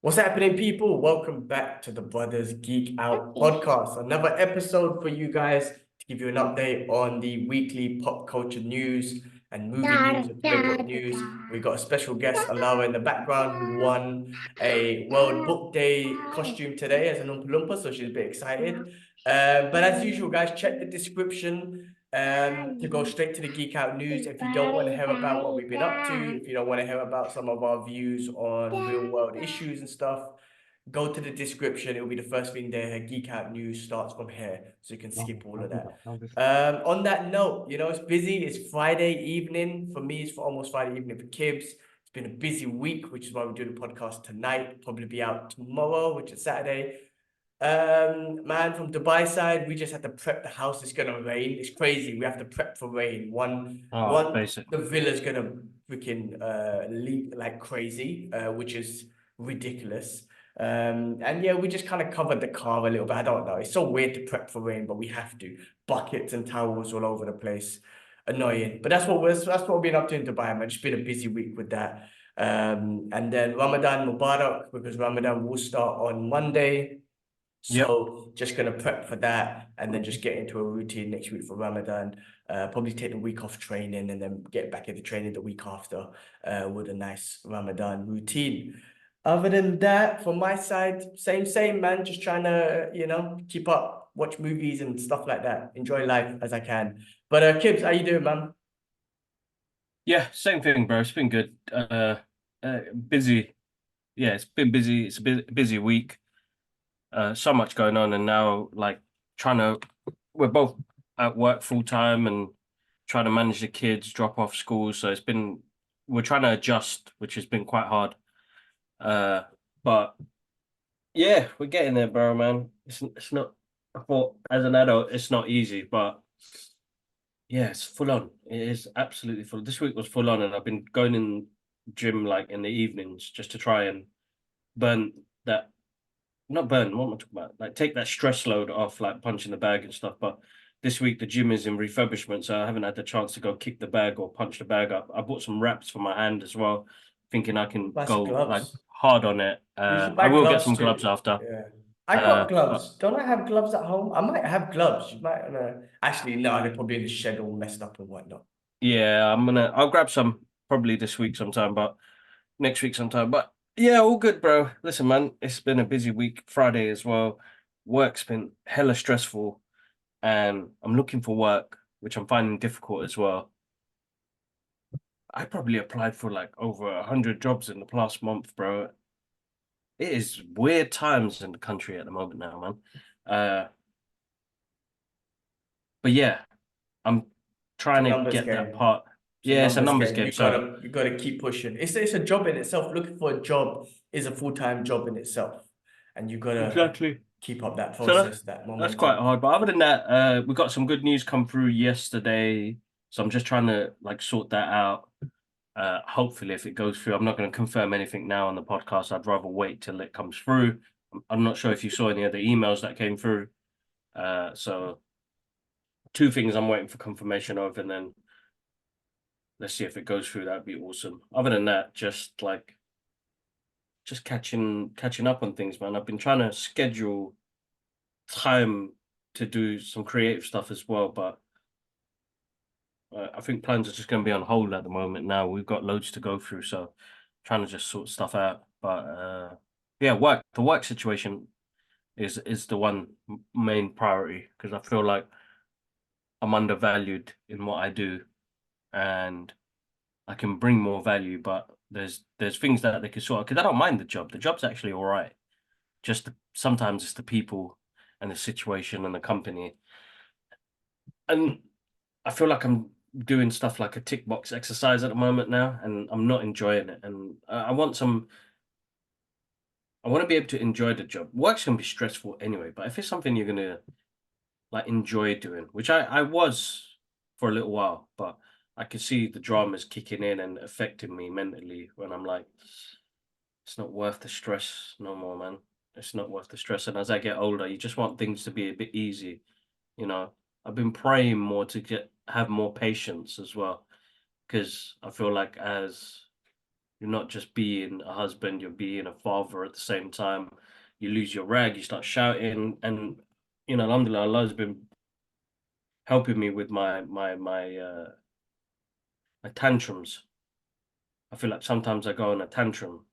What's happening, people? Welcome back to the Brothers Geek Out podcast. Another episode for you guys to give you an update on the weekly pop culture news and movie news and comic book news. We got a special guest, Alara, in the background, who won a World Book Day costume today as an Oompa Loompa, so she's a bit excited. But as usual, guys, check the description to go straight to the Geek Out news. If you don't want to hear about what we've been up to, if you don't want to hear about some of our views on real world issues and stuff, go to the description. It'll be the first thing there. Geek Out news starts from here, so you can skip all of that. On that note, it's busy. It's Friday evening. For me, it's almost Friday evening for Kibbs. It's been a busy week, which is why we're doing the podcast tonight. Probably be out tomorrow, which is Saturday. Man, from Dubai side, we just had to prep the house. It's gonna rain. It's crazy. We have to prep for rain. One, the villa's gonna freaking leak like crazy, which is ridiculous. And yeah, we just kind of covered the car a little bit. I don't know. It's so weird to prep for rain, but we have to. Buckets and towels all over the place. Annoying. But that's what we've been up to in Dubai, man. It's been a busy week with that. And then Ramadan Mubarak, because Ramadan will start on Monday. So just gonna prep for that and then just get into a routine next week for Ramadan. Probably take the week off training and then get back into training the week after with a nice Ramadan routine. Other than that, from my side, same man. Just trying to, keep up, watch movies and stuff like that. Enjoy life as I can. But Kibbs, how you doing, man? Yeah, same thing, bro. It's been good. Busy. Yeah, it's been busy. It's a busy week. So much going on, and now we're both at work full time and trying to manage the kids, drop off school. So we're trying to adjust, which has been quite hard. But yeah, we're getting there, bro, man. It's not. I thought as an adult, it's not easy, but yeah, it's full on. It is absolutely full. This week was full on, and I've been going in gym like in the evenings just to try and burn that. Not burn. What am I talking about? Like take that stress load off, like punching the bag and stuff. But this week the gym is in refurbishment, so I haven't had the chance to go kick the bag or punch the bag up. I bought some wraps for my hand as well, thinking I can Buy some go like gloves. hard on it. You should I buy will get gloves some gloves too. after. Yeah. I got But gloves. Don't I have gloves at home? I might have gloves. You might actually no, they're probably in the shed all messed up and whatnot. yeah, I'll grab some probably this week sometime, but next week sometime. But yeah, all good, bro. Listen, man, it's been a busy week. Friday as well. Work's been hella stressful, and I'm looking for work, which I'm finding difficult as well. I probably applied for like over 100 jobs in the past month, bro. It is weird times in the country at the moment now, man. Uh, but yeah, I'm It's a trying to numbers get that game. part. It's a Yeah, it's a numbers numbers game. game. So You gotta keep pushing. It's a job in itself. Looking for a job is a full-time job in itself. And you gotta exactly. keep up that So process, that that's quite momentum. hard. But other than that, we got some good news come through yesterday. So I'm just trying to like sort that out. Hopefully, if it goes through, I'm not going to confirm anything now on the podcast. I'd rather wait till it comes through. I'm not sure if you saw any of the emails that came through. So two things I'm waiting for confirmation of, and then let's see if it goes through. That'd be awesome. Other than that, just catching up on things, man. I've been trying to schedule time to do some creative stuff as well, but I think plans are just going to be on hold at the moment now. We've got loads to go through, so trying to just sort stuff out. But yeah, the work situation is the one main priority because I feel like I'm undervalued in what I do, and I can bring more value, but there's things that they can sort out because I don't mind the job. The job's actually all right. Sometimes it's the people and the situation and the company, and I feel like I'm doing stuff like a tick box exercise at the moment now, and I'm not enjoying it. And I want to be able to enjoy the job. Work's gonna be stressful anyway, but if it's something you're gonna like enjoy doing, which I was for a little while, but I could see the dramas kicking in and affecting me mentally when I'm like, it's not worth the stress no more, man. It's not worth the stress. And as I get older, you just want things to be a bit easy, you know. I've been praying more to have more patience as well, because I feel like as You're not just being a husband, you're being a father at the same time. You lose your rag, you start shouting, and alhamdulillah, Allah has been helping me with my tantrums. I feel like sometimes I go on a tantrum,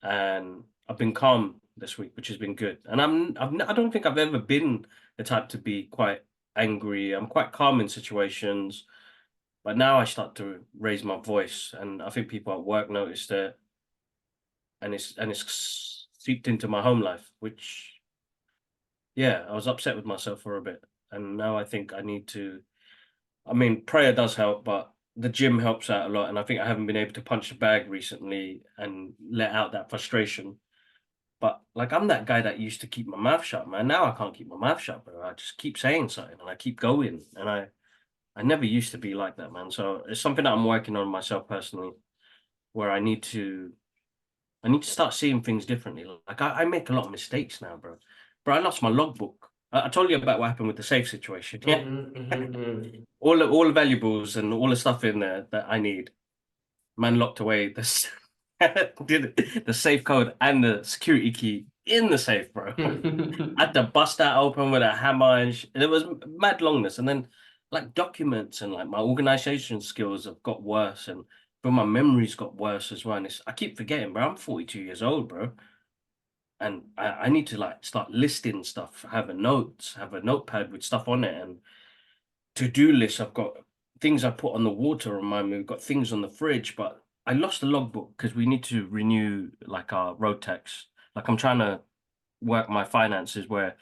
and I've been calm this week, which has been good. And I don't think I've ever been the type to be quite angry. I'm quite calm in situations, but now I start to raise my voice, and I think people at work noticed it, and it's seeped into my home life, which, yeah, I was upset with myself for a bit, and now I think I need to. I mean, prayer does help, but the gym helps out a lot, and I think I haven't been able to punch the bag recently and let out that frustration. But like, I'm that guy that used to keep my mouth shut, man. Now I can't keep my mouth shut, bro. I just keep saying something and I keep going, and I never used to be like that, man. So it's something that I'm working on myself personally, where I need to start seeing things differently. Like, I make a lot of mistakes now, bro. Bro, I lost my logbook. I told you about what happened with the safe situation. Yeah. All the valuables and all the stuff in there that I need. Man locked away the safe code and the security key in the safe, bro. I had to bust that open with a hammer, and it was mad longness. And then, like, documents and like my organization skills have got worse, but my memories got worse as well. And I keep forgetting, bro. I'm 42 years old, bro, and I need to like start listing stuff, have a notepad with stuff on it, and to-do list. I've got things I put on the water, remind me. We've got things on the fridge, but I lost the logbook because we need to renew like our road tax. Like, I'm trying to work my finances where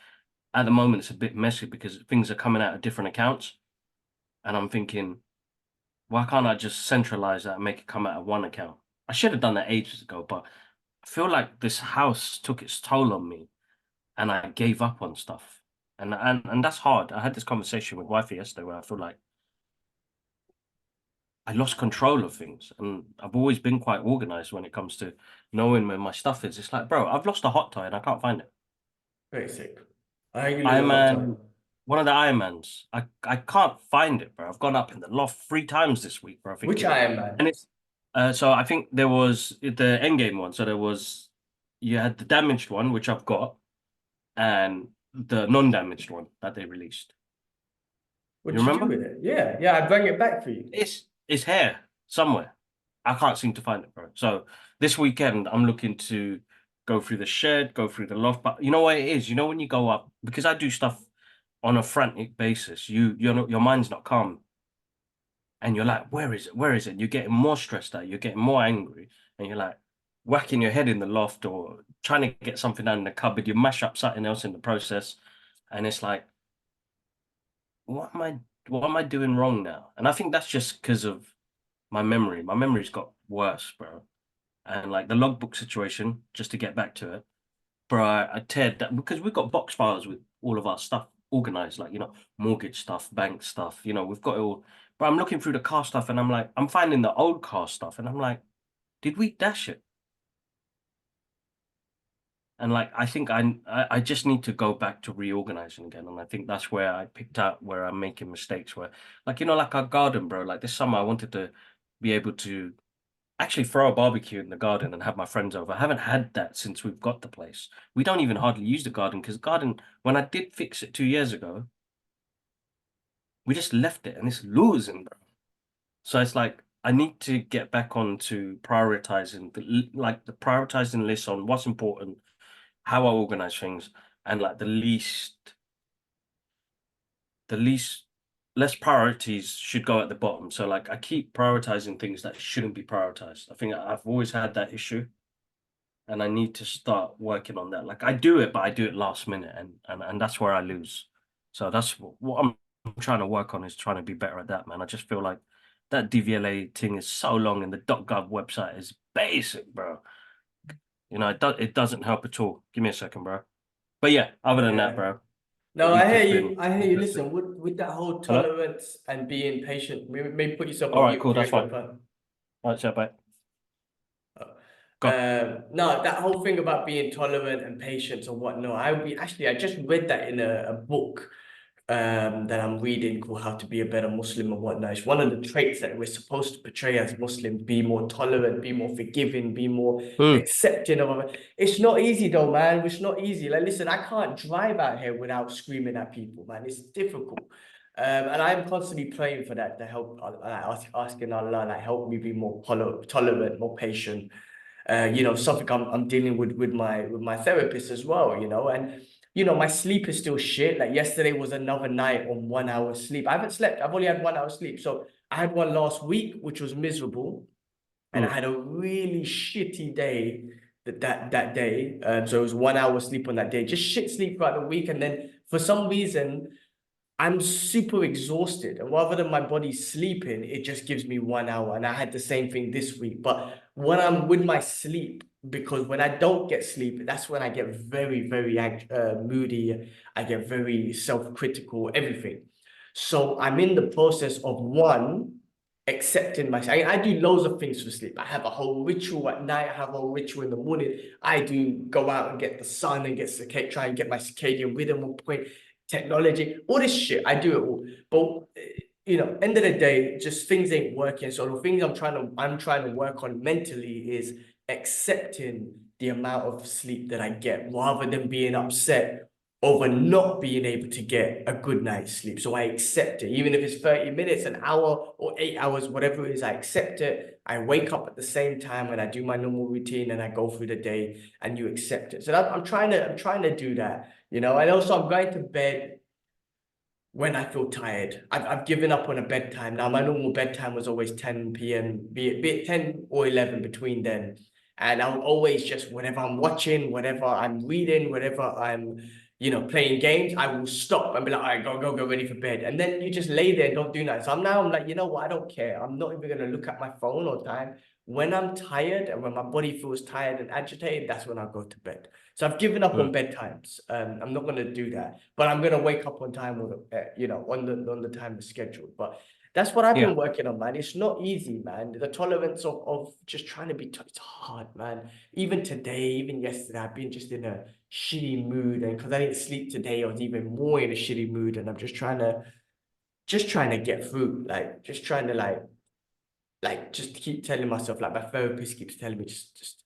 at the moment it's a bit messy because things are coming out of different accounts, and I'm thinking, why can't I just centralize that and make it come out of one account? I should have done that ages ago, but I feel like this house took its toll on me, and I gave up on stuff. And that's hard. I had this conversation with wifey yesterday where I feel like I lost control of things, and I've always been quite organized when it comes to knowing where my stuff is. It's like, bro, I've lost a hot toy and I can't find it. Very sick. I think you lose a Iron hot tub. Man, one of the Iron Mans. I can't find it, bro. I've gone up in the loft 3 times this week, bro. Which Thinking, Iron Man? and it's so I think there was the Endgame one. So you had the damaged one, which I've got, and the non-damaged one that they released. What You did you do remember? with it? Yeah, yeah, I bring it back for you. It's here somewhere. I can't seem to find it, bro. So this weekend I'm looking to go through the shed, go through the loft. But you know what it is? You know when you go up, because I do stuff on a frantic basis, your mind's not calm. And you're like, where is it? Where is it? You're getting more stressed out, you're getting more angry, and you're like whacking your head in the loft or trying to get something down in the cupboard. You mash up something else in the process, and it's like, what am I what am I doing wrong now? And I think that's just because of my memory. My memory's got worse, bro. And like the logbook situation, just to get back to it, bro, I teared that because we've got box files with all of our stuff organized, like, mortgage stuff, bank stuff, we've got it all. But I'm looking through the car stuff and I'm like, I'm finding the old car stuff and I'm like, did we dash it? And like, I think I just need to go back to reorganizing again. And I think that's where I picked out where I'm making mistakes where, like, like our garden, bro, like this summer I wanted to be able to actually throw a barbecue in the garden and have my friends over. I haven't had that since we've got the place. We don't even hardly use the garden because garden, when I did fix it 2 years ago, we just left it and it's losing, bro. So it's like I need to get back on to prioritizing the prioritizing list on what's important, how I organize things, and like the least less priorities should go at the bottom. So like I keep prioritizing things that shouldn't be prioritized. I think I've always had that issue, and I need to start working on that. Like I do it, but I do it last minute, and that's where I lose. So that's what I'm trying to work on, is trying to be better at that, man. I just feel like that DVLA thing is so long, and the .gov website is basic, bro. It doesn't help at all. Give me a second, bro. But yeah, other than that, Yeah. bro, the No, I week hear has you. been I hear you. interesting. Listen, with that whole Hello? tolerance and being patient, maybe put yourself All on right, mute cool, if you that's ain't got fine. the phone. All right, so bye. Go. No, that whole thing about being tolerant and patient and whatnot. I just read that in a book that I'm reading called How to Be a Better Muslim and whatnot. It's one of the traits that we're supposed to portray as Muslims: be more tolerant, be more forgiving, be more accepting of other. It's not easy though, man. It's not easy. Like, listen, I can't drive out here without screaming at people, man. It's difficult. And I'm constantly praying for that to help, asking Allah, like, help me be more tolerant, more patient. Something I'm dealing with my therapist as well, and my sleep is still shit. Like, yesterday was another night on 1 hour sleep. I haven't slept. I've only had 1 hour sleep. So I had one last week, which was miserable, and I had a really shitty day that day. So it was 1 hour sleep on that day, just shit sleep throughout the week, and then for some reason I'm super exhausted, and rather than my body sleeping, it just gives me 1 hour. And I had the same thing this week. But when I'm with my sleep, because when I don't get sleep, that's when I get very, very moody. I get very self-critical, everything. So I'm in the process of accepting myself. I do loads of things for sleep. I have a whole ritual at night. I have a whole ritual in the morning. I do go out and get the sun and try and get my circadian rhythm on point. Technology, all this shit, I do it all. But end of the day, just things ain't working. So the things I'm trying to work on mentally is accepting the amount of sleep that I get, rather than being upset over not being able to get a good night's sleep. So I accept it, even if it's 30 minutes, an hour, or 8 hours, whatever it is. I accept it. I wake up at the same time and I do my normal routine and I go through the day, and you accept it. So I'm trying to do that. And also I'm going to bed when I feel tired. I've given up on a bedtime. Now, my normal bedtime was always 10 p.m., be it 10 or 11, between then. And I'll always just, whatever I'm watching, whatever I'm reading, whatever I'm, playing games, I will stop and be like, all right, go ready for bed. And then you just lay there and don't do that. So I'm like, you know what? I don't care. I'm not even going to look at my phone all the time. When I'm tired and when my body feels tired and agitated, that's when I go to bed. So I've given up on bedtimes. I'm not going to do that, but I'm going to wake up on time, on the time schedule. But that's what I've been working on, man. It's not easy, man. The tolerance of just trying to be, it's hard, man. Even today, even yesterday, I've been just in a shitty mood, and because I didn't sleep today, I was even more in a shitty mood, and I'm just trying to get through, like, just trying to just keep telling myself, like, my therapist keeps telling me, just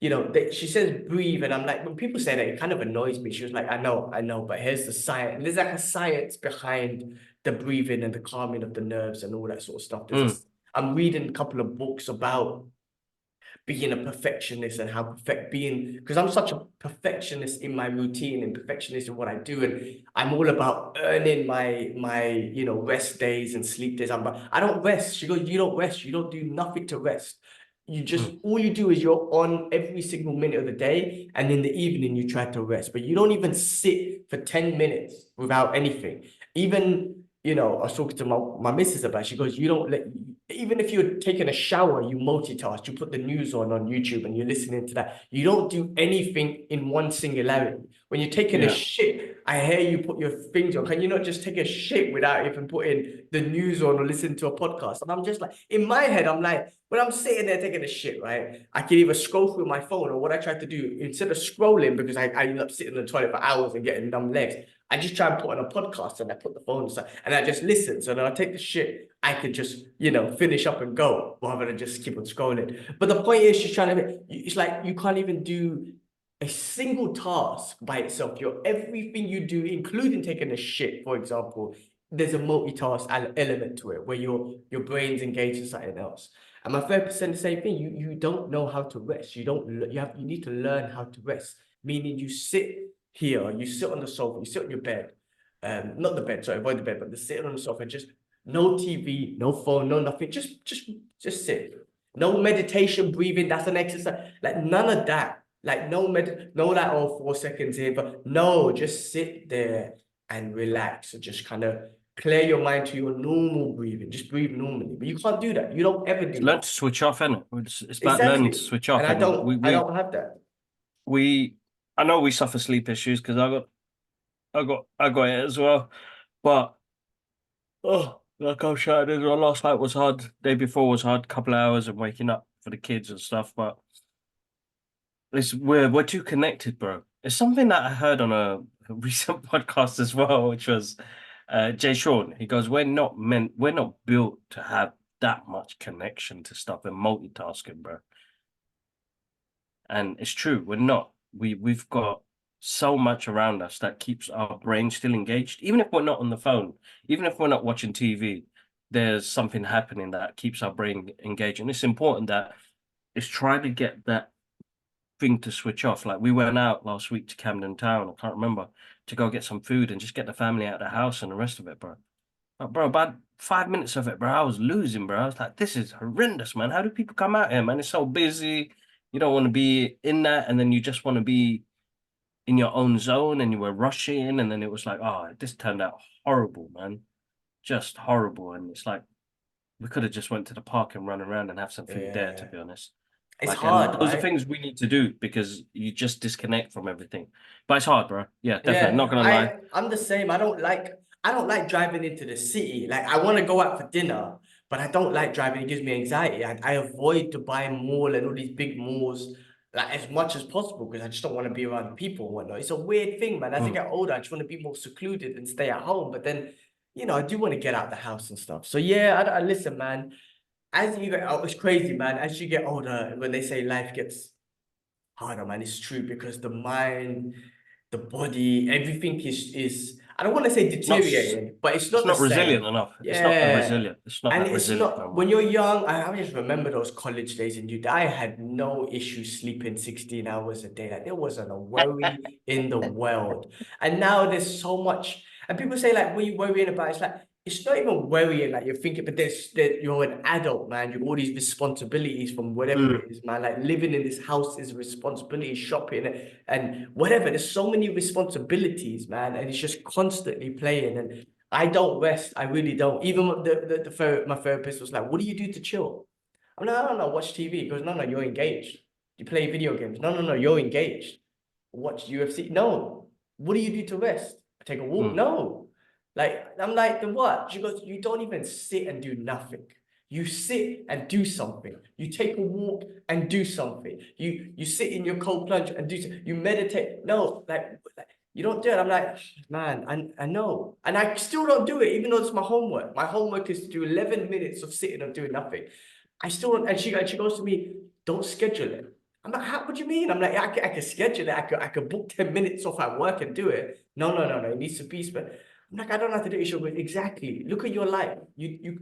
she says breathe, and I'm like, when people say that, it kind of annoys me. She was like, I know, but here's the science. And there's like a science behind the breathing and the calming of the nerves and all that sort of stuff. I'm reading a couple of books about being a perfectionist and how because I'm such a perfectionist in my routine and perfectionist in what I do, and I'm all about earning my rest days and sleep days. I don't rest. She goes, you don't rest. You don't do nothing to rest. You just all you do is you're on every single minute of the day, and in the evening you try to rest, but you don't even sit for 10 minutes without anything. Even I was talking to my missus about it. She goes, you don't let, even if you're taking a shower, you multitask. You put the news on YouTube and you're listening to that. You don't do anything in one singularity. When you're taking a shit, I hear you put your things on. Can you not just take a shit without even putting the news on or listening to a podcast? And I'm just like, in my head, I'm like, when I'm sitting there taking a shit, right, I can either scroll through my phone, or what I try to do, instead of scrolling, because I end up sitting in the toilet for hours and getting numb legs, I just try and put on a podcast, and I put the phone aside and I just listen. So then I take the shit, I could just, finish up and go, rather than just keep on scrolling. But the point is, she's trying to, it's like you can't even do a single task by itself. Everything you do, including taking a shit, for example, there's a multitask element to it where your brain's engaged in something else. And my therapist said the same thing. You don't know how to rest. You need to learn how to rest. Meaning you sit here, you sit on the sofa, you sit on your bed, not the bed, sorry, avoid the bed, but sit on the sofa, just no TV, no phone, no nothing, just sit. No meditation, breathing, that's an exercise. Like, none of that. Like, no 4 seconds here, but no, just sit there and relax, and just kind of clear your mind to your normal breathing. Just breathe normally. But you can't do that. You don't ever do Learn that. to switch off, innit? It's about learning to Exactly. switch off. And I don't have that. I know we suffer sleep issues because I got it as well. But like I was shouting as well, last night was hard. Day before was hard, couple of hours of waking up for the kids and stuff. But we're too connected, bro. It's something that I heard on a recent podcast as well, which was Jay Sean, he goes, we're not built to have that much connection to stuff and multitasking, bro. And it's true, we're not. We've got so much around us that keeps our brain still engaged. Even if we're not on the phone, even if we're not watching TV, there's something happening that keeps our brain engaged. And it's important that it's trying to get that thing to switch off. Like we went out last week to Camden Town, I can't remember, to go get some food and just get the family out of the house and the rest of it, bro. But bro, about 5 minutes of it, bro, I was losing, bro. I was like, this is horrendous, man. How do people come out here, man? It's so busy. You don't want to be in that, and then you just want to be in your own zone, and you were rushing, and then it was like, oh, this turned out horrible, man. Just horrible. And it's like we could have just went to the park and run around and have some food there, to Yeah. be honest. It's Like, and hard, those are right? things we need to do because you just disconnect from everything. But it's hard, bro. Yeah, definitely. Not Yeah, gonna lie. I'm the same. I don't like driving into the city. Like I want to go out for dinner, but I don't like driving. It gives me anxiety. I avoid Dubai Mall and all these big malls like as much as possible because I just don't want to be around people and whatnot. It's a weird thing, man. As I Mm, get older, I just want to be more secluded and stay at home. But then, I do want to get out the house and stuff. So yeah, I listen, man. As you get, it's crazy, man. As you get older, when they say life gets harder, man, it's true because the mind, the body, everything is I don't want to say not deteriorating, but it's it's not the not resilient same. enough. It's not Yeah. resilient. It's not And that it's resilient no not more. when you're young. I just remember those college days in youth. I had no issue sleeping 16 hours a day. Like there wasn't a worry in the world. And now there's so much, and people say, like, what are you worrying about? It's like it's not even worrying, like you're thinking, but you're an adult, man. You've all these responsibilities from whatever Mm, it is, man. Like living in this house is a responsibility, shopping and whatever. There's so many responsibilities, man, and it's just constantly playing. And I don't rest. I really don't. Even my therapist was like, "What do you do to chill?" I'm like, "I don't know. Watch TV." He goes, "No, no, you're engaged. You play video games." "No, no, no, you're engaged. Watch UFC." "No." "What do you do to rest?" "I take a walk." mm, "No." Like I'm like, "Then what?" She goes, "You don't even sit and do nothing. You sit and do something. You take a walk and do something. You sit in your cold plunge and you meditate." No, like you don't do it. I'm like, man, I know. And I still don't do it, even though it's my homework. My homework is to do 11 minutes of sitting and doing nothing. I still don't. And she goes to me, "Don't schedule it." I'm like, what do you mean? I'm like, I can schedule it. I could book 10 minutes off at work and do it. No, no, no, no. It needs to be spent. I'm like, I don't have to do it. She'll go, exactly. Look at your life. You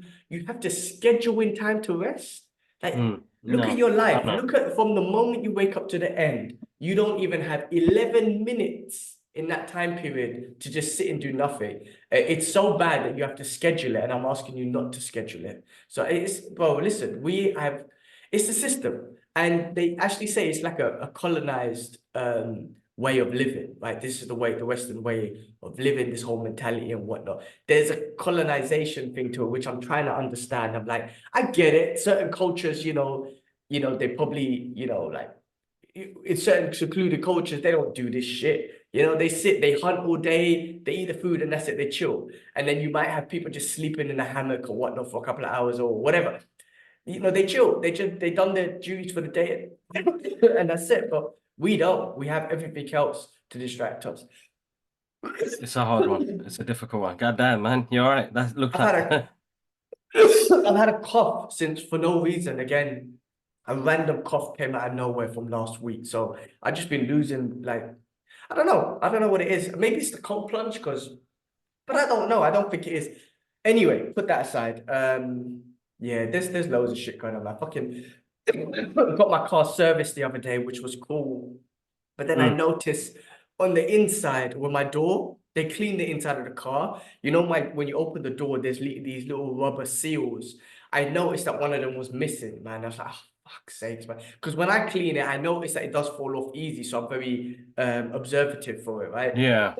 have to schedule in time to rest. Like, look at no, your I life. know. Look at from the moment you wake up to the end. You don't even have 11 minutes in that time period to just sit and do nothing. It's so bad that you have to schedule it, and I'm asking you not to schedule it. So it's, bro, listen, it's the system. And they actually say it's like a colonized way of living, right? This is the Western way of living, this whole mentality and whatnot. There's a colonization thing to it, which I'm trying to understand. I'm like, I get it. Certain cultures, they probably, like in certain secluded cultures, they don't do this shit. They sit, they hunt all day, they eat the food, and that's it, they chill. And then you might have people just sleeping in a hammock or whatnot for a couple of hours or whatever. They chill. They done their duties for the day, and that's it. But we don't. We have everything else to distract us. It's a hard one. It's a difficult one. God damn, man. You're all right. That looks I've had like a I've had a cough since for no reason. Again, a random cough came out of nowhere from last week. So I've just been losing, like, I don't know. I don't know what it is. Maybe it's the cold plunge, but I don't know. I don't think it is. Anyway, put that aside. Yeah, there's loads of shit going on. I fucking got my car serviced the other day, which was cool. But then I mm, noticed on the inside with my door, they cleaned the inside of the car. When you open the door, there's these little rubber seals. I noticed that one of them was missing, man. I was like, oh, fuck's sakes, man. Because when I clean it, I notice that it does fall off easy. So I'm very observative for it, right? yeah.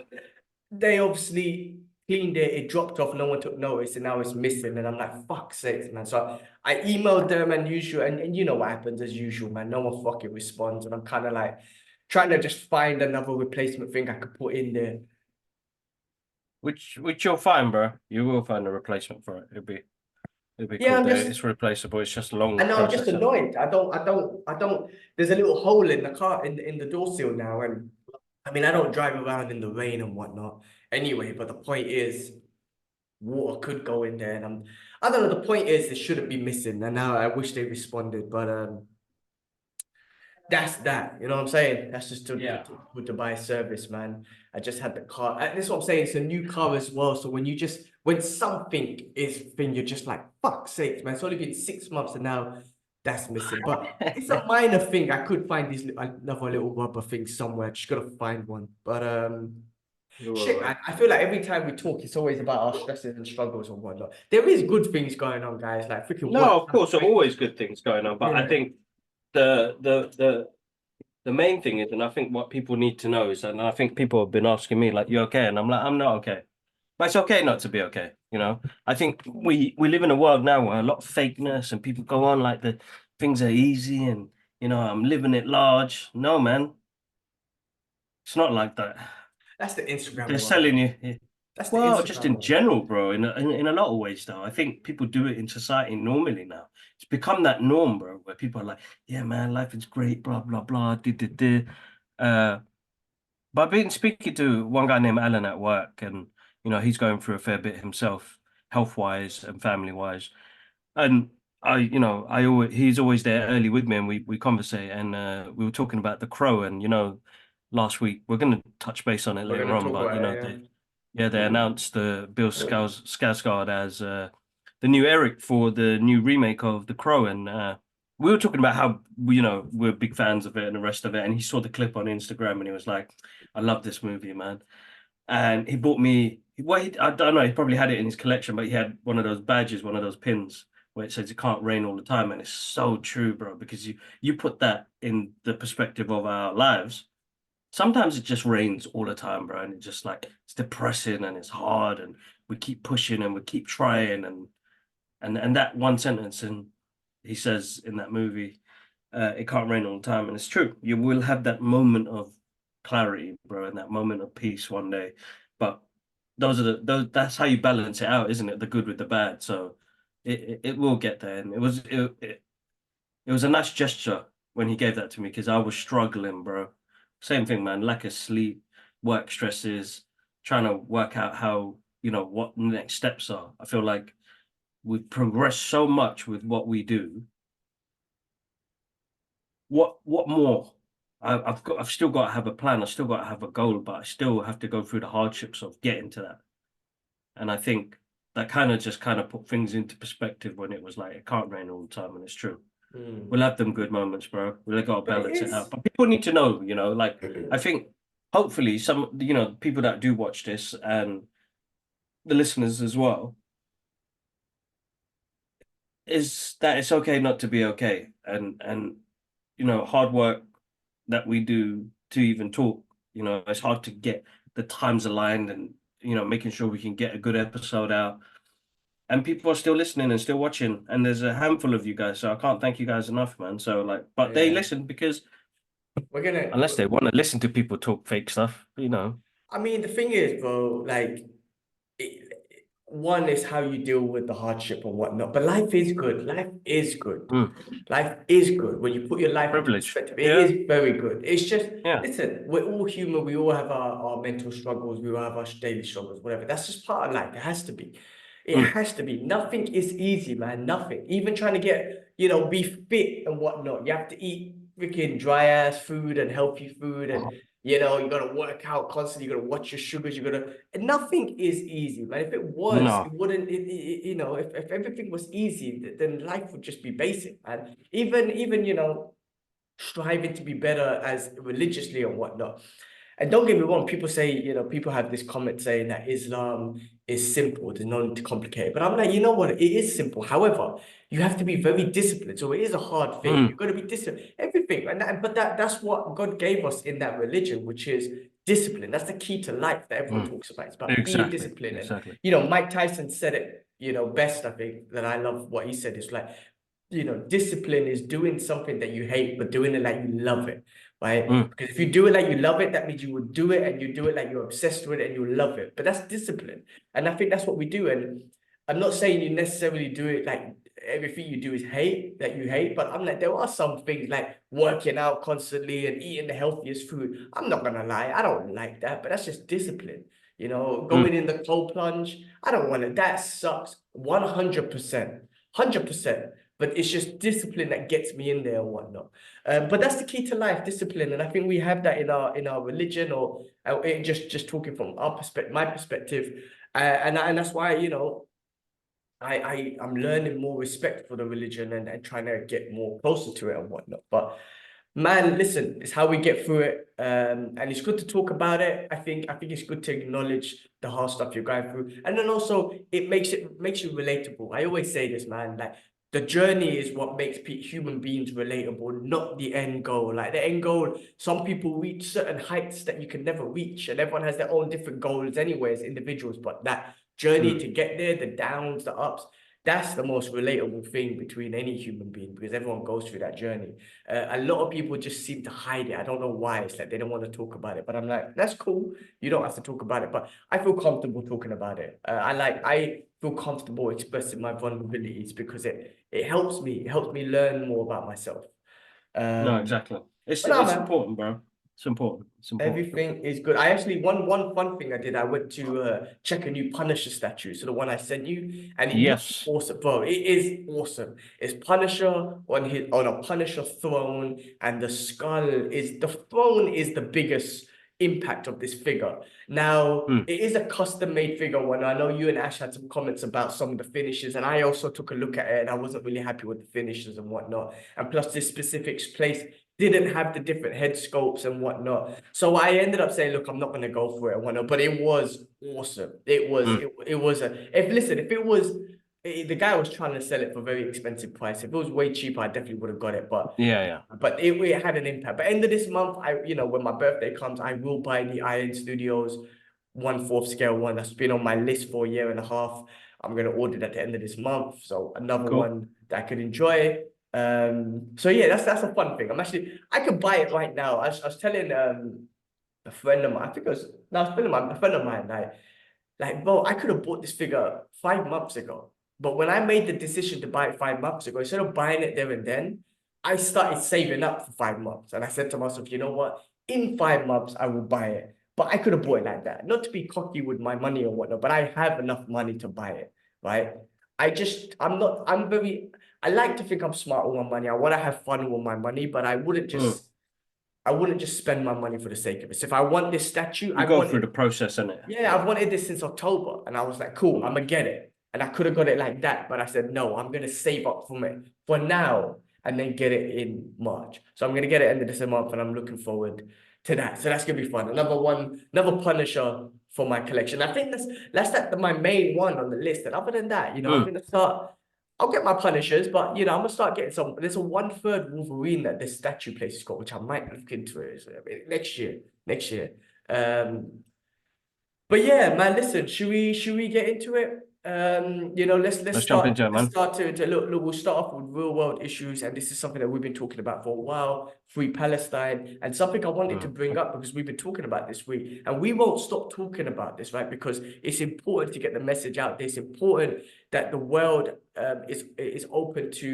They obviously cleaned it, it dropped off, no one took notice, and now it's missing. And I'm like, fuck's sakes, man. So I emailed them and usual, and you know what happens as usual, man. No one fucking responds. And I'm kind of like trying to just find another replacement thing I could put in there. Which you'll find, bro. You will find a replacement for it. It'll be Yeah, cool. I'm just It's replaceable. It's just a I long know I'm just process. annoyed. I don't there's a little hole in the car in the door seal now. And I mean I don't drive around in the rain and whatnot anyway, but the point is water could go in there. And I don't know. The point is, it shouldn't be missing. And now I wish they responded, but that's that. You know what I'm saying? That's just to Dubai service, man. I just had the car. And this is what I'm saying. It's a new car as well. So when something is thing, you're just like, fuck sakes, man. It's only been 6 months and now that's missing. But it's a minor thing. I could find these another little rubber thing somewhere. Just gotta find one. But shit, man. I feel like every time we talk, it's always about our stresses and struggles and whatnot. There is good things going on, guys. Like freaking No, work. of course, there are always good things going on, but I think the main thing is, and I think what people need to know is, and I think people have been asking me, like, you okay? And I'm like, I'm not okay. But it's okay not to be okay, you know? I think we live in a world now where a lot of fakeness and people go on like the things are easy and, you know, I'm living it large. No, man. It's not like that. That's the Instagram They're world. selling you. That's the Well, Instagram just in world. general, bro, in a lot of ways, though. I think people do it in society normally now. It's become that norm, bro, where people are like, yeah, man, life is great, blah, blah, blah, but I've been speaking to one guy named Alan at work, and, you know, he's going through a fair bit himself, health-wise and family-wise. And he's always there early with me, and we conversate, and we were talking about The Crow, and, you know, last week, we're going to touch base on it We're later gonna on, talk but, about you know, it, they announced Bill Skarsgård as the new Eric for the new remake of The Crow, and we were talking about how you know we're big fans of it and the rest of it. And he saw the clip on Instagram, and he was like, "I love this movie, man." And he bought me. Well, I don't know. He probably had it in his collection, but he had one of those badges, one of those pins where it says it can't rain all the time, and it's so true, bro. Because you put that in the perspective of our lives. Sometimes it just rains all the time, bro, and it's just like it's depressing and it's hard, and we keep pushing and we keep trying, and that one sentence, and he says in that movie, it can't rain all the time, and it's true. You will have that moment of clarity, bro, and that moment of peace one day, but that's how you balance it out, isn't it? The good with the bad. So it will get there, and it was a nice gesture when he gave that to me because I was struggling, bro. Same thing, man. Lack of sleep, work stresses, trying to work out how, you know, what the next steps are. I feel like we've progressed so much with what we do. What more? I've still got to have a plan. I still got to have a goal, but I still have to go through the hardships of getting to that. And I think that kind of put things into perspective when it was like it can't rain all the time, and it's true. We'll have them good moments, bro. We've got to balance it out. But people need to know, you know, like I think hopefully some, you know, people that do watch this and the listeners as well, is that it's okay not to be okay. And you know, hard work that we do to even talk, you know, it's hard to get the times aligned and, you know, making sure we can get a good episode out. And people are still listening and still watching. And there's a handful of you guys, so I can't thank you guys enough, man. So like, but they listen because unless they want to listen to people talk fake stuff, you know. I mean, the thing is, bro, like, one is how you deal with the hardship and whatnot. But life is good. Life is good. Life is good. When you put your life into Privilege. perspective, it is very good. It's just, Yeah. listen, we're all human. We all have our mental struggles. We all have our daily struggles, whatever. That's just part of life. It has to be. It has to be. Nothing is easy, man. Nothing. Even trying to get, you know, be fit and whatnot. You have to eat freaking dry ass food and healthy food, and you know, you gotta work out constantly. You gotta watch your sugars. You gotta. And nothing is easy, man. If it was, No. it wouldn't. You know, if everything was easy, then life would just be basic, man. Even you know, striving to be better as religiously and whatnot. And don't get me wrong, people say, you know, people have this comment saying that Islam is simple, there's no need to complicate it. But I'm like, you know what? It is simple. However, you have to be very disciplined. So it is a hard thing. You've got to be disciplined. Everything. But that's what God gave us in that religion, which is discipline. That's the key to life that everyone talks about. It's about being disciplined. Exactly. And, you know, Mike Tyson said it, you know, best, I think, that I love what he said. It's like, you know, discipline is doing something that you hate, but doing it like you love it, right? Because if you do it like you love it, that means you would do it and you do it like you're obsessed with it and you love it. But that's discipline. And I think that's what we do. And I'm not saying you necessarily do it like everything you do is hate that you hate, but I'm like, there are some things like working out constantly and eating the healthiest food. I'm not gonna lie, I don't like that, but that's just discipline. You know, going in the cold plunge, I don't want it. That sucks 100%, 100%. But it's just discipline that gets me in there and whatnot. But that's the key to life, discipline. And I think we have that in our religion, or just talking from our perspective, my perspective. And that's why, you know, I'm learning more respect for the religion and trying to get more closer to it and whatnot. But man, listen, it's how we get through it. And it's good to talk about it. I think it's good to acknowledge the hard stuff you're going through. And then also it makes you relatable. I always say this, man, like the journey is what makes human beings relatable, not the end goal. Like the end goal, some people reach certain heights that you can never reach, and everyone has their own different goals anyway as individuals. But that journey to get there, the downs, the ups, that's the most relatable thing between any human being, because everyone goes through that journey. A lot of people just seem to hide it. I don't know why. It's like they don't want to talk about it. But I'm like, that's cool. You don't have to talk about it. But I feel comfortable talking about it. I feel comfortable expressing my vulnerabilities because it helps me. It helps me learn more about myself. No, exactly. It's But no, it's man, important, bro. It's important. It's important. everything is good. I actually one fun thing I did. I went to check a new Punisher statue, so the one I sent you, and it looks Yes. awesome, bro. It is awesome. It's Punisher on a Punisher throne, and the throne is the biggest impact of this figure. Now it is a custom made figure one. I know you and Ash had some comments about some of the finishes, and I also took a look at it, and I wasn't really happy with the finishes and whatnot. And plus, this specific place didn't have the different head sculpts and whatnot. So I ended up saying, look, I'm not going to go for it and whatnot, but it was awesome. It was if it was the guy was trying to sell it for a very expensive price. If it was way cheaper, I definitely would have got it. But Yeah. it had an impact. But end of this month, when my birthday comes, I will buy the Iron Studios 1/4 scale one. That's been on my list for a year and a half. I'm gonna order it at the end of this month. So another one that I could enjoy. So yeah, that's a fun thing. I could buy it right now. I was telling a friend of mine, I think it was no, I was telling a friend of mine, like bro, I could have bought this figure 5 months ago. But when I made the decision to buy it 5 months ago, instead of buying it there and then, I started saving up for 5 months. And I said to myself, you know what? In 5 months, I will buy it. But I could have bought it like that. Not to be cocky with my money or whatnot, but I have enough money to buy it, right? I like to think I'm smart with my money. I want to have fun with my money, but I wouldn't just spend my money for the sake of it. So if I want this statue, You go through the process, innit? yeah, I've wanted this since October, and I was like, cool, I'm gonna get it. And I could have got it like that, but I said, no, I'm gonna save up from it for now and then get it in March. So I'm gonna get it end of this month, and I'm looking forward to that. So that's gonna be fun. Another Punisher for my collection. I think that's my main one on the list. And other than that, I'm gonna start. I'll get my Punishers, but I'm gonna start getting some. There's a 1/3 Wolverine that this statue place has got, which I might look into it next year. Next year. But yeah, man, listen, should we get into it? Let's jump into it, let's man. start to look, we'll start off with real world issues, and this is something that we've been talking about for a while, Free Palestine, and something I wanted to bring up because we've been talking about this week, and we won't stop talking about this, right? Because it's important to get the message out there. It's important that the world is open to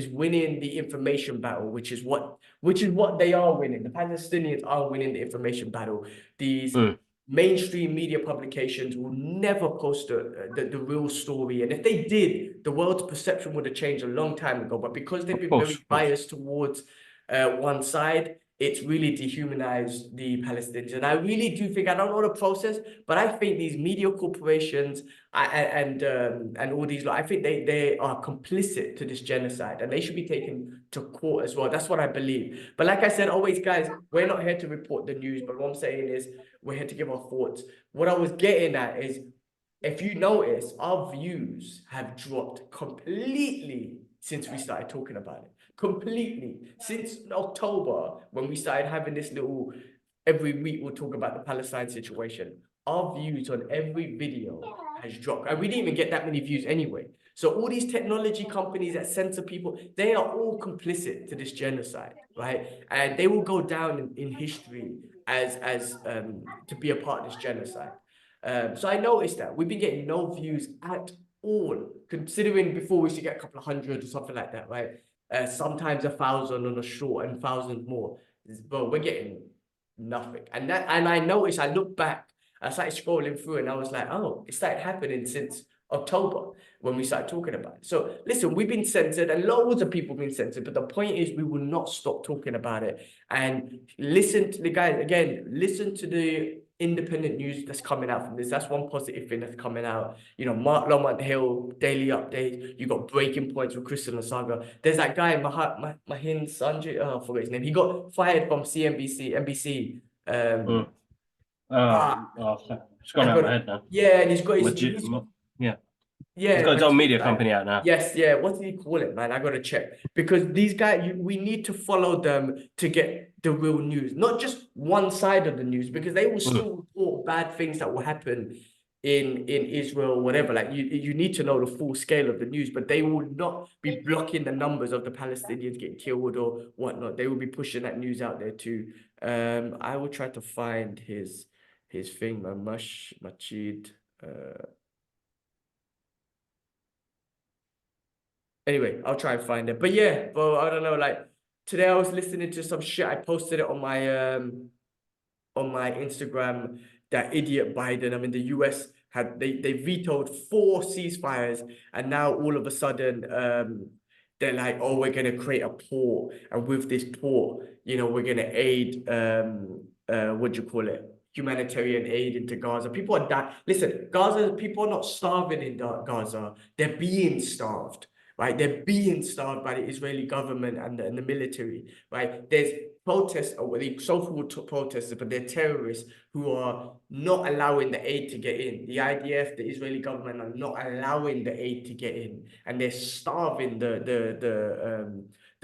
is winning the information battle, which is what they are winning. The Palestinians are winning the information battle. These mainstream media publications will never post the real story. And if they did, the world's perception would have changed a long time ago. But because they've been very biased towards one side, it's really dehumanized the Palestinians. And I really do think, I don't know the process, but I think these media corporations and all these, I think they are complicit to this genocide, and they should be taken to court as well. That's what I believe. But like I said, always, guys, we're not here to report the news, but what I'm saying is we're here to give our thoughts. What I was getting at is, if you notice, our views have dropped completely since we started talking about it. Completely. Since October, when we started having this little, every week we'll talk about the Palestine situation, our views on every video has dropped. And we didn't even get that many views anyway. So all these technology companies that censor people, they are all complicit to this genocide, right? And they will go down in history as to be a part of this genocide. So I noticed that we've been getting no views at all, considering before we used to get a couple of hundred or something like that, right? Sometimes 1,000 on a short and thousands more. But we're getting nothing. And I noticed, I look back I started scrolling through and I was like, oh, it started happening since October when we started talking about it. So listen, we've been censored and loads of people have been censored, but the point is we will not stop talking about it. And listen to the guys, again, listen to the independent news that's coming out from this. That's one positive thing that's coming out. You know, Mark Lomont Hill, daily update. You got breaking points with Crystal and Saga. There's that guy, Mahin Sanjay, I forgot his name. He got fired from NBC. Mm. It's gone I out of got my head now. yeah, and he's got his Yeah. yeah, He's got his own media like, company out now. yes, yeah. What did he call it, man? I gotta check because these guys, we need to follow them to get the real news, not just one side of the news, because they will still report bad things that will happen in Israel, whatever. Like you need to know the full scale of the news, but they will not be blocking the numbers of the Palestinians getting killed or whatnot. They will be pushing that news out there too. I will try to find his thing, man. Machid. Anyway, I'll try and find it. But yeah, bro, I don't know. Like today, I was listening to some shit. I posted it on my Instagram. That idiot Biden. I mean, the US had they vetoed 4 ceasefires, and now all of a sudden, they're like, oh, we're gonna create a port, and with this port, you know, we're gonna aid what do you call it? Humanitarian aid into Gaza. People are dying. Listen, Gaza, people are not starving in Gaza. They're being starved. Right, they're being starved by the Israeli government and the military. Right, there's protests, or the so-called protesters, but they're terrorists who are not allowing the aid to get in. The IDF, the Israeli government, are not allowing the aid to get in, and they're starving the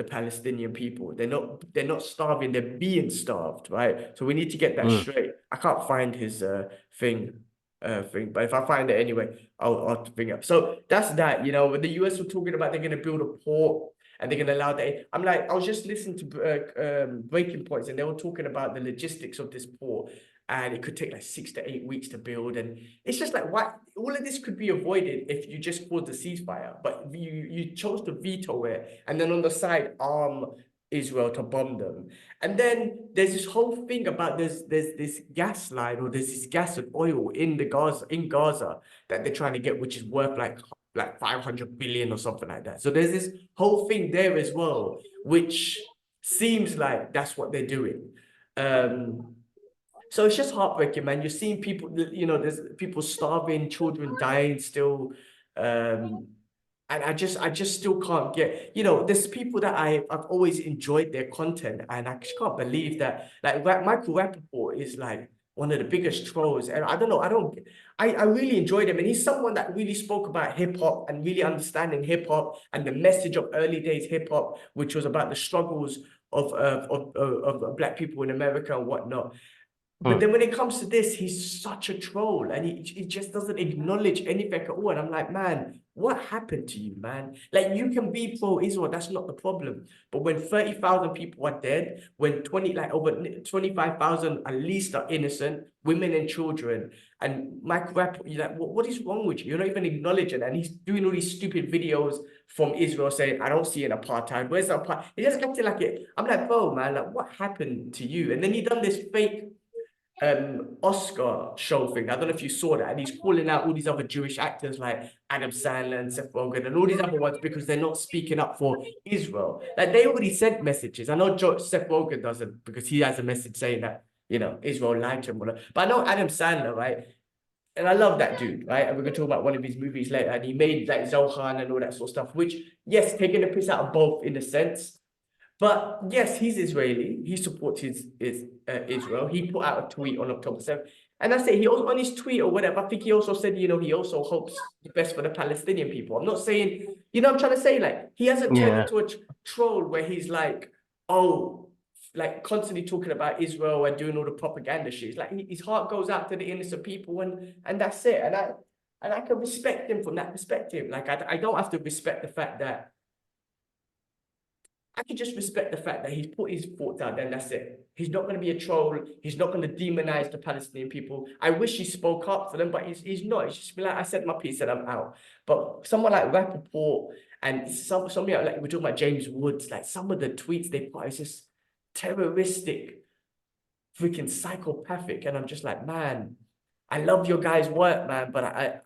Palestinian people. They're not starving. They're being starved. Right, so we need to get that straight. I can't find his thing. But if I find it anyway, I'll bring it up. So that's that, you know, when the US were talking about they're going to build a port and they're going to allow that. I'm like, I was just listening to breaking points, and they were talking about the logistics of this port, and it could take like 6 to 8 weeks to build. And it's just like, what? All of this could be avoided if you just caused a ceasefire, but you chose to veto it, and then on the side arm Israel to bomb them. And then there's this whole thing about there's this gas line, or there's this gas and oil in Gaza that they're trying to get, which is worth like 500 billion or something like that. So there's this whole thing there as well, which seems like that's what they're doing. So it's just heartbreaking, man. You're seeing people, you know, there's people starving, children dying still. And I just still can't get, you know, there's people that I've always enjoyed their content, and I just can't believe that, like, Michael Rappaport is like one of the biggest trolls, and I don't know, I really enjoyed him, and he's someone that really spoke about hip hop and really understanding hip hop and the message of early days hip hop, which was about the struggles of Black people in America and whatnot. But then when it comes to this, he's such a troll, and he just doesn't acknowledge anything at all. And I'm like, man, what happened to you, man? Like, you can be pro-Israel, that's not the problem. But when 30,000 people are dead, when over 25,000 at least are innocent, women and children, and Mike Rapp, you're like, what is wrong with you? You're not even acknowledging, and he's doing all these stupid videos from Israel saying, I don't see an apartheid. Where's the apartheid? He just acting like it. I'm like, bro, man, like, what happened to you? And then he done this fake Oscar show thing. I don't know if you saw that, and he's calling out all these other Jewish actors like Adam Sandler and Seth Rogen and all these other ones because they're not speaking up for Israel. Like, they already sent messages. I know Seth Rogen doesn't, because he has a message saying that, you know, Israel lied to him. But I know Adam Sandler, right? And I love that dude, right? And we're gonna talk about one of his movies later. And he made like Zohan and all that sort of stuff, which, yes, taking the piss out of both in a sense. But yes, he's Israeli. He supports Israel. He put out a tweet on October 7th. And that's it. He also, on his tweet or whatever, I think he also said, you know, he also hopes the best for the Palestinian people. I'm not saying, you know, I'm trying to say, like, he hasn't turned into a troll where he's like, oh, like constantly talking about Israel and doing all the propaganda shit. It's like his heart goes out to the innocent people, and that's it. And I can respect him from that perspective. Like, I don't have to respect the fact that I can just respect the fact that he's put his thoughts out there, and that's it. He's not going to be a troll. He's not going to demonize the Palestinian people. I wish he spoke up for them, but he's not. He's just be like, I said my piece and I'm out. But someone like Rappaport and some like we're talking about James Woods, like some of the tweets they put is just terroristic, freaking psychopathic. And I'm just like, man, I love your guys' work, man, but I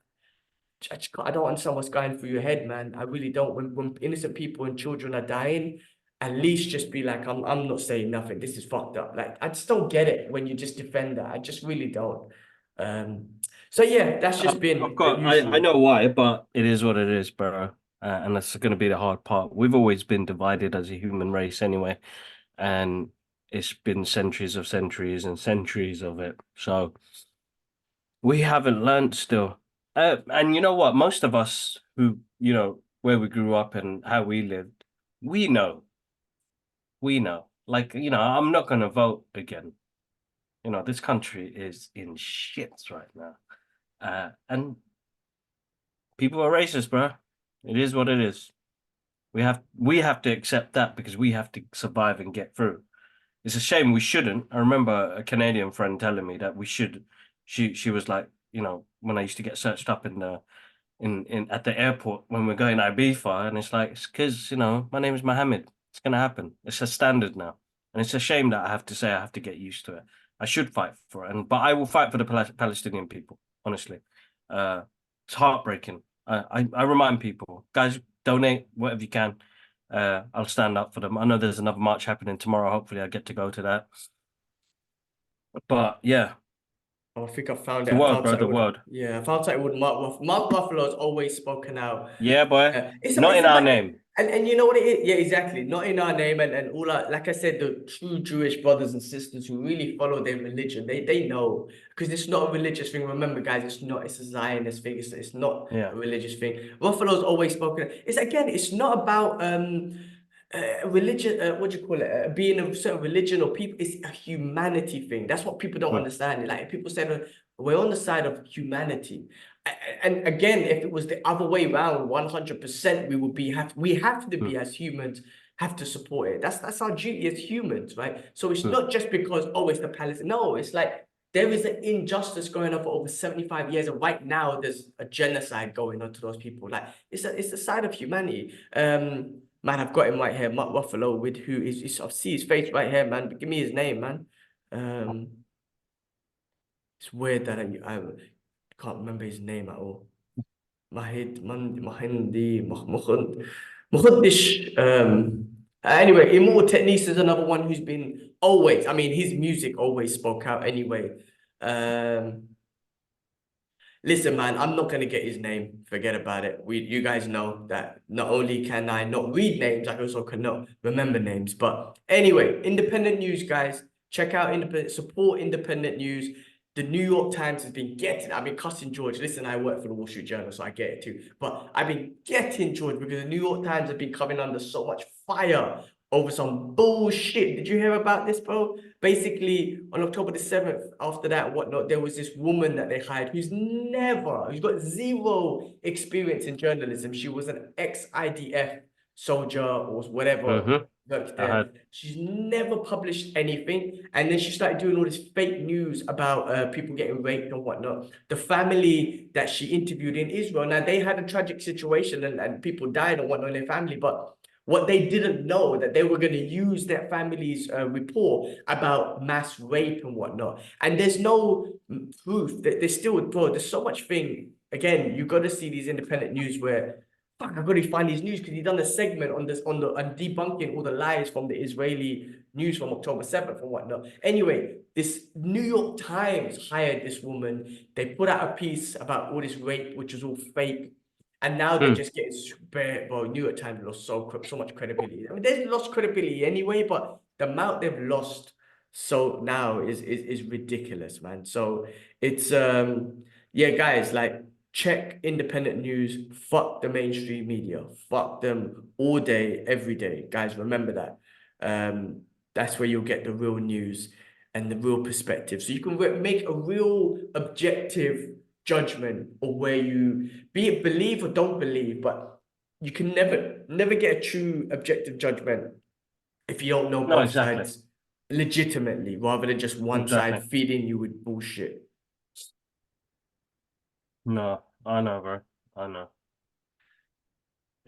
don't understand what's going through your head, man. I really don't. When innocent people and children are dying, at least just be like, I'm not saying nothing. This is fucked up. Like, I just don't get it when you just defend that. I just really don't. Um, so yeah, that's just Of been the course, I usual. know why, but it is what it is, bro. And that's going to be the hard part. We've always been divided as a human race anyway, and it's been centuries of centuries and centuries of it. So we haven't learned still. And you know what? Most of us who, where we grew up and how we lived, we know, we know. Like, I'm not going to vote again. This country is in shits right now. And people are racist, bro. It is what it is. We have to accept that because we have to survive and get through. It's a shame we shouldn't. I remember a Canadian friend telling me that we should. She was like, when I used to get searched up in at the airport when we're going to Ibiza, and it's because my name is Mohammed. It's gonna happen. It's a standard now, and it's a shame that I have to say I have to get used to it. I should fight for it, but I will fight for the Palestinian people. Honestly, it's heartbreaking. I remind people, guys, donate whatever you can. I'll stand up for them. I know there's another march happening tomorrow. Hopefully, I get to go to that. But yeah, Oh, I think I found it. the I world, found bro, the something with world. yeah, I found something with Mark Ruffalo's always spoken out. Yeah, boy. Not It's in our about name. and you know what it is? Yeah, exactly. Not in our name and all our, like I said, the true Jewish brothers and sisters who really follow their religion, they know because it's not a religious thing. Remember, guys, it's a Zionist thing. It's not Yeah. a religious thing. Ruffalo's always spoken. It's not about religion, what do you call it? Being a certain religion or people, it's a humanity thing. That's what people don't Mm, understand. Like people say, we're on the side of humanity. And again, if it was the other way around, 100%, we have to be mm, as humans, have to support it. That's our duty as humans, right? So it's mm, not just because, oh, it's the Palestine. No, it's like there is an injustice going on for over 75 years, and right now there's a genocide going on to those people. Like it's a side of humanity. Man, I've got him right here, Mark Ruffalo, with who is I see his face right here, man. But give me his name, man. Um, it's weird that I can't remember his name at all. Mahindi. Anyway, Immortal Techniques is another one who's been always, I mean, his music always spoke out anyway. Um, Listen, man, I'm not gonna get his name. Forget about it. You guys know that not only can I not read names, I also cannot remember names. But anyway, independent news, guys. Check out independent, support independent news. The New York Times has been getting, I've been cussing George. Listen, I work for the Wall Street Journal, so I get it too. But I've been getting George because the New York Times have been coming under so much fire over some bullshit. Did you hear about this, bro? Basically, on October the 7th, after that, whatnot, there was this woman that they hired who's got zero experience in journalism. She was an ex-IDF soldier or whatever, mm-hmm. worked I there. heard. She's never published anything. And then she started doing all this fake news about people getting raped and whatnot. The family that she interviewed in Israel, now they had a tragic situation and people died and whatnot in their family, but what they didn't know that they were going to use their family's report about mass rape and whatnot. And there's no proof that there's still, bro, there's so much thing. Again, you got to see these independent news where, fuck, I got to find these news because he done a segment on this, on debunking all the lies from the Israeli news from October 7th and whatnot. Anyway, this New York Times hired this woman. They put out a piece about all this rape, which was all fake. And now they're Mm. just getting super, well, New York Times lost so much credibility. I mean, they've lost credibility anyway, but the amount they've lost so now is ridiculous, man. So it's yeah, guys, like check independent news, fuck the mainstream media, fuck them all day, every day. Guys, remember that. That's where you'll get the real news and the real perspective. So you can make a real objective judgment of where you be it believe or don't believe, but you can never get a true objective judgment if you don't know No, both exactly. sides legitimately, rather than just one Exactly. side feeding you with bullshit. No, I know, bro. I know.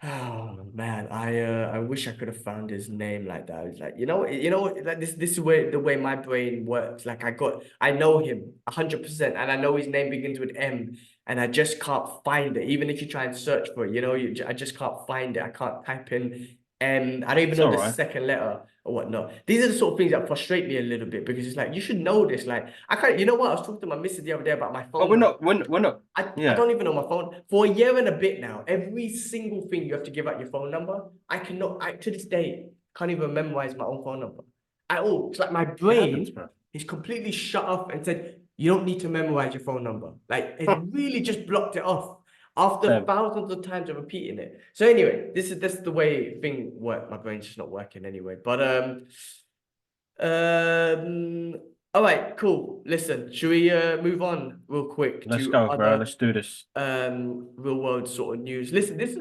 Oh man, I wish I could have found his name like that. It's like, like this is the way my brain works. Like I know him 100%, and I know his name begins with M, and I just can't find it. Even if you try and search for it, I just can't find it. I can't type in M. I don't even It's know all the right. second letter or whatnot. These are the sort of things that frustrate me a little bit because it's like you should know this. Like I can't. You know what? I was talking to my missus the other day about my But phone number. we're not. I Yeah. don't even know my phone for a year and a bit now. Every single thing you have to give out your phone number. I cannot. I to this day can't even memorize my own phone number at all. It's like my It happens, brain bro. is completely shut off and said you don't need to memorize your phone number. Like it really just blocked it off after Same. thousands of times of repeating it. So anyway, this is the way thing work. My brain's just not working anyway. But um. All right, cool. Listen, should we move on real quick Let's to go, bro. other Let's do this. real world sort of news? Listen, this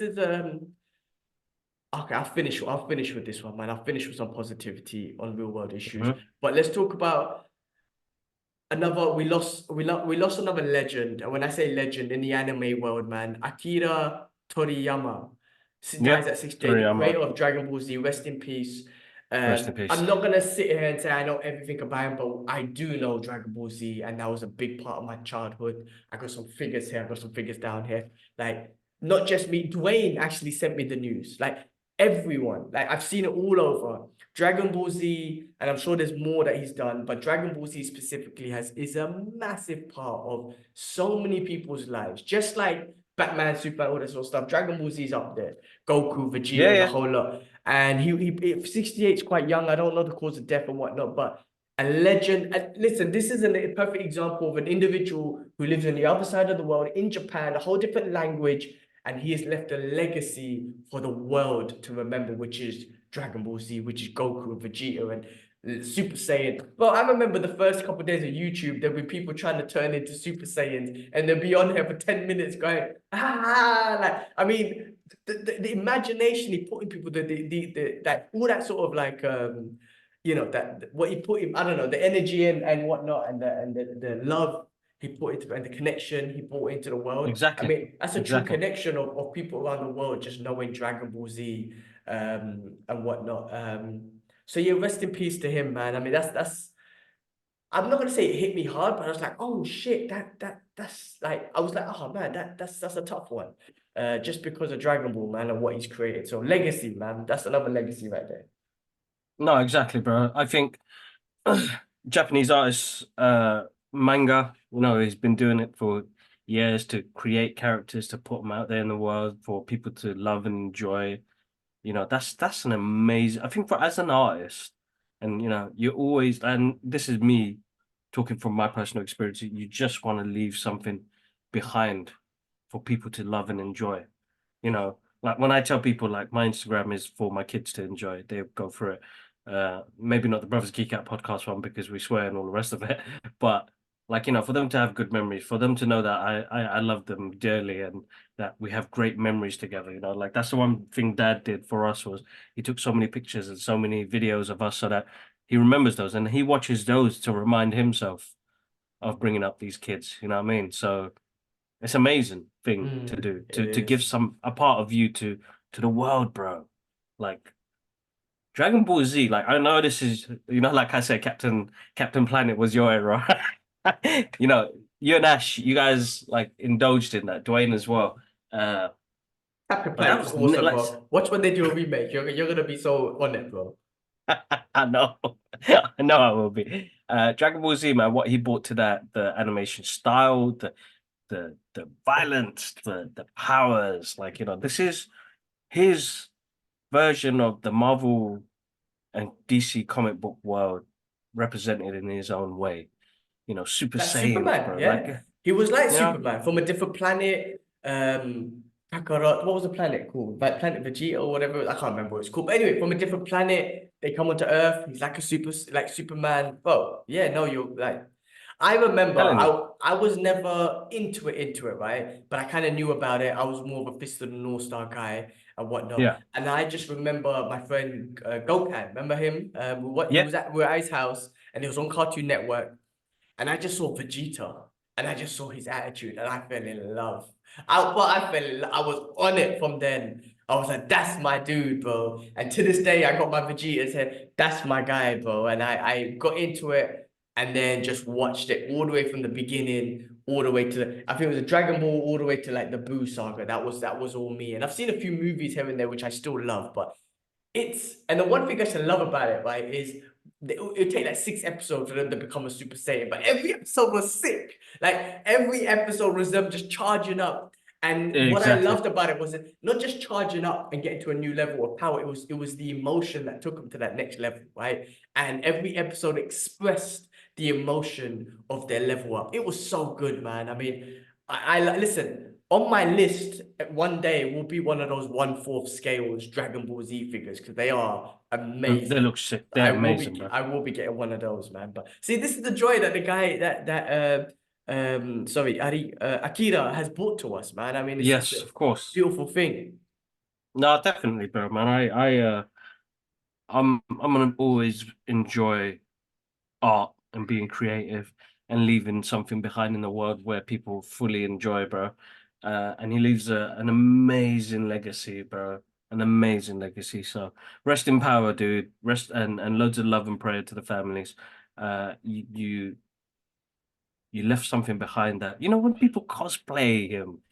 is okay, I'll finish with this one, man. I'll finish with some positivity on real world issues. Mhm. But let's talk about another we lost another legend. And when I say legend in the anime world, man, Akira Toriyama dies Yeah. at 68, the Toriyama, creator of Dragon Ball Z, rest in peace. rest in peace. I'm not gonna sit here and say I know everything about him, but I do know Dragon Ball Z, and that was a big part of my childhood. I got some figures here, I got some figures down here. Like, not just me, Dwayne actually sent me the news. Like everyone, like I've seen it all over. Dragon Ball Z, and I'm sure there's more that he's done, but Dragon Ball Z specifically is a massive part of so many people's lives. Just like Batman, Superman, all that sort of stuff. Dragon Ball Z is up there. Goku, Yeah, Vegeta, the yeah. whole lot. And he 68 is quite young. I don't know the cause of death and whatnot, but a legend. And listen, this is a perfect example of an individual who lives on the other side of the world in Japan, a whole different language, and he has left a legacy for the world to remember, which is Dragon Ball Z, which is Goku and Vegeta and Super Saiyan. Well, I remember the first couple of days of YouTube, there'd be people trying to turn into Super Saiyans, and they'd be on here for 10 minutes going, like, I mean, the imagination he put in people, that all that sort of like, that what he put in, I don't know, the energy and whatnot, and the love he put into and the connection he brought into the world. I Exactly. mean, that's a true Exactly. connection of people around the world just knowing Dragon Ball Z and whatnot. So yeah, rest in peace to him, man. I mean, that's I'm not gonna say it hit me hard, but I was like, oh shit, that's like I was like, oh man, that's a tough one. Just because of Dragon Ball, man, and what he's created. So legacy, man, that's another legacy right there. No, exactly, bro. I think Japanese artists, manga, he's been doing it for years to create characters, to put them out there in the world for people to love and enjoy. That's an amazing, I think for as an artist, and you always, and this is me talking from my personal experience, you just want to leave something behind for people to love and enjoy. Like when I tell people like my Instagram is for my kids to enjoy, they go through it. Maybe not the Brothers Geekout podcast one because we swear and all the rest of it, but like for them to have good memories, for them to know that I love them dearly and that we have great memories together. Like that's the one thing Dad did for us was he took so many pictures and so many videos of us so that he remembers those and he watches those to remind himself of bringing up these kids. You know what I mean? So it's amazing thing to do It to give is. a part of you to the world, bro. Like Dragon Ball Z. Like I know this is like I said, Captain Planet was your era. You and Ash, you guys like indulged in that. Dwayne as well. Uh, Captain but that Planet's was awesome, like bro. Watch when they do a remake. You're gonna be so on it, bro. I know, I know I will be. Dragon Ball Z, man. What he brought to that, the animation style, the violence, the powers. Like this is his version of the Marvel and DC comic book world represented in his own way. Super Like Saiyans, Superman, bro. Like, yeah. He was like you know, Superman from a different planet. Kakarot, what was the planet called? Like Planet Vegeta or whatever. I can't remember what it's called. But anyway, from a different planet, they come onto Earth. He's like like Superman. Oh, yeah, no, you're like I remember telling you, I was never into it, right? But I kind of knew about it. I was more of a Fist of the North Star guy and whatnot. yeah, And I just remember my friend Gokan. Remember him? What he yeah, was at we were at his house and it was on Cartoon Network. And I just saw Vegeta. and I just saw his attitude, and I fell in love. I fell in love. I was on it from then. I was like, that's my dude, bro. And to this day, I got my Vegeta said, that's my guy, bro. And I got into it and then just watched it all the way from the beginning, all the way to the, I think it was a Dragon Ball, all the way to like the Boo saga. That was all me. And I've seen a few movies here and there, which I still love, but and the one thing I should love about it, right, is it'll take like 6 episodes for them to become a Super Saiyan, but every episode was sick. Like every episode was them just charging up. And what I Exactly. loved about it was not just charging up and getting to a new level of power. It was the emotion that took them to that next level, right? And every episode expressed the emotion of their level up. It was so good, man. I mean, I listen. On my list, one day will be one of those 1/4 scales Dragon Ball Z figures because they are They amazing. look sick. They're amazing, bro. I will be getting one of those, man. But see, this is the joy that the guy sorry, Akira has brought to us, man. I mean, it's Yes, a of course. beautiful thing. No, definitely, bro, man. I'm gonna always enjoy art and being creative and leaving something behind in the world where people fully enjoy, bro. And he leaves an amazing legacy, bro. An amazing legacy. So rest in power, dude. Rest and loads of love and prayer to the families. You left something behind that. You know, when people cosplay him,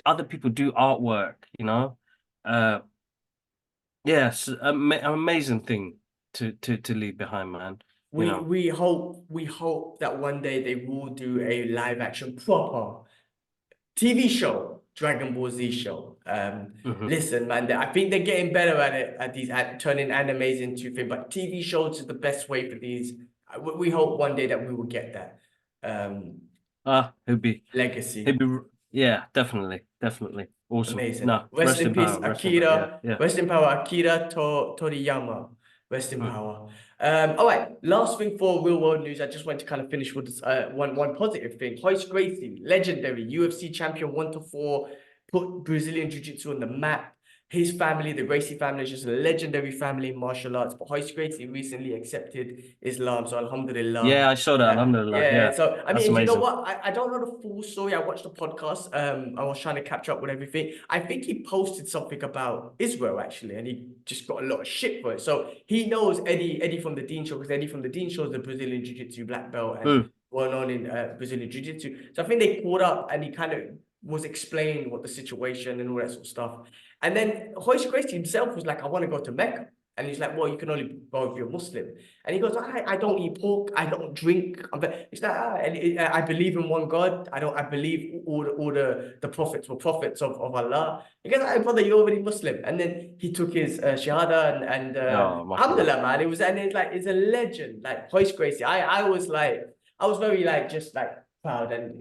other people do artwork, you know. Yes, amazing thing to leave behind, man. You We know. we hope that one day they will do a live action proper TV show, Dragon Ball Z show. Mhm. Listen, man, I think they're getting better at it, at turning animes into things, but TV shows is the best way for these. We hope one day that we will get that He'd be legacy. yeah, definitely. Awesome. Amazing. No, rest in power, rest in power. Yeah, yeah. Rest in power, Toriyama. Rest in Mm. power. All right. Last thing for real world news. I just want to kind of finish with this, one positive thing. Royce Gracie, legendary UFC champion, 1 to 4, put Brazilian Jiu-Jitsu on the map. His family, the Gracie family, is just a legendary family in martial arts. But Royce Gracie recently accepted Islam, so Alhamdulillah. Yeah, I saw that. Alhamdulillah. Yeah, Yeah, so I that's mean, you know amazing. what? I don't know the full story. I watched the podcast. I was trying to catch up with everything. I think he posted something about Israel actually, and he just got a lot of shit for it. So he knows Eddie from the Dean Show because Eddie from the Dean Show is the Brazilian Jiu-Jitsu black belt and Mm. well known in Brazilian Jiu-Jitsu. So I think they caught up, and he kind of was explaining what the situation and all that sort of stuff. And then Royce Gracie himself was like, "I want to go to Mecca." And he's like, well, you can only go if you're Muslim. And he goes, I don't eat pork. I don't drink. He's like, I believe in one God. I believe all the prophets were prophets of Allah. He goes, hey, brother, you're already Muslim. And then he took his Shahada and Oh, mashallah. alhamdulillah, man. And it's like, it's a legend. Like, Royce Gracie. I was very like, just like proud. And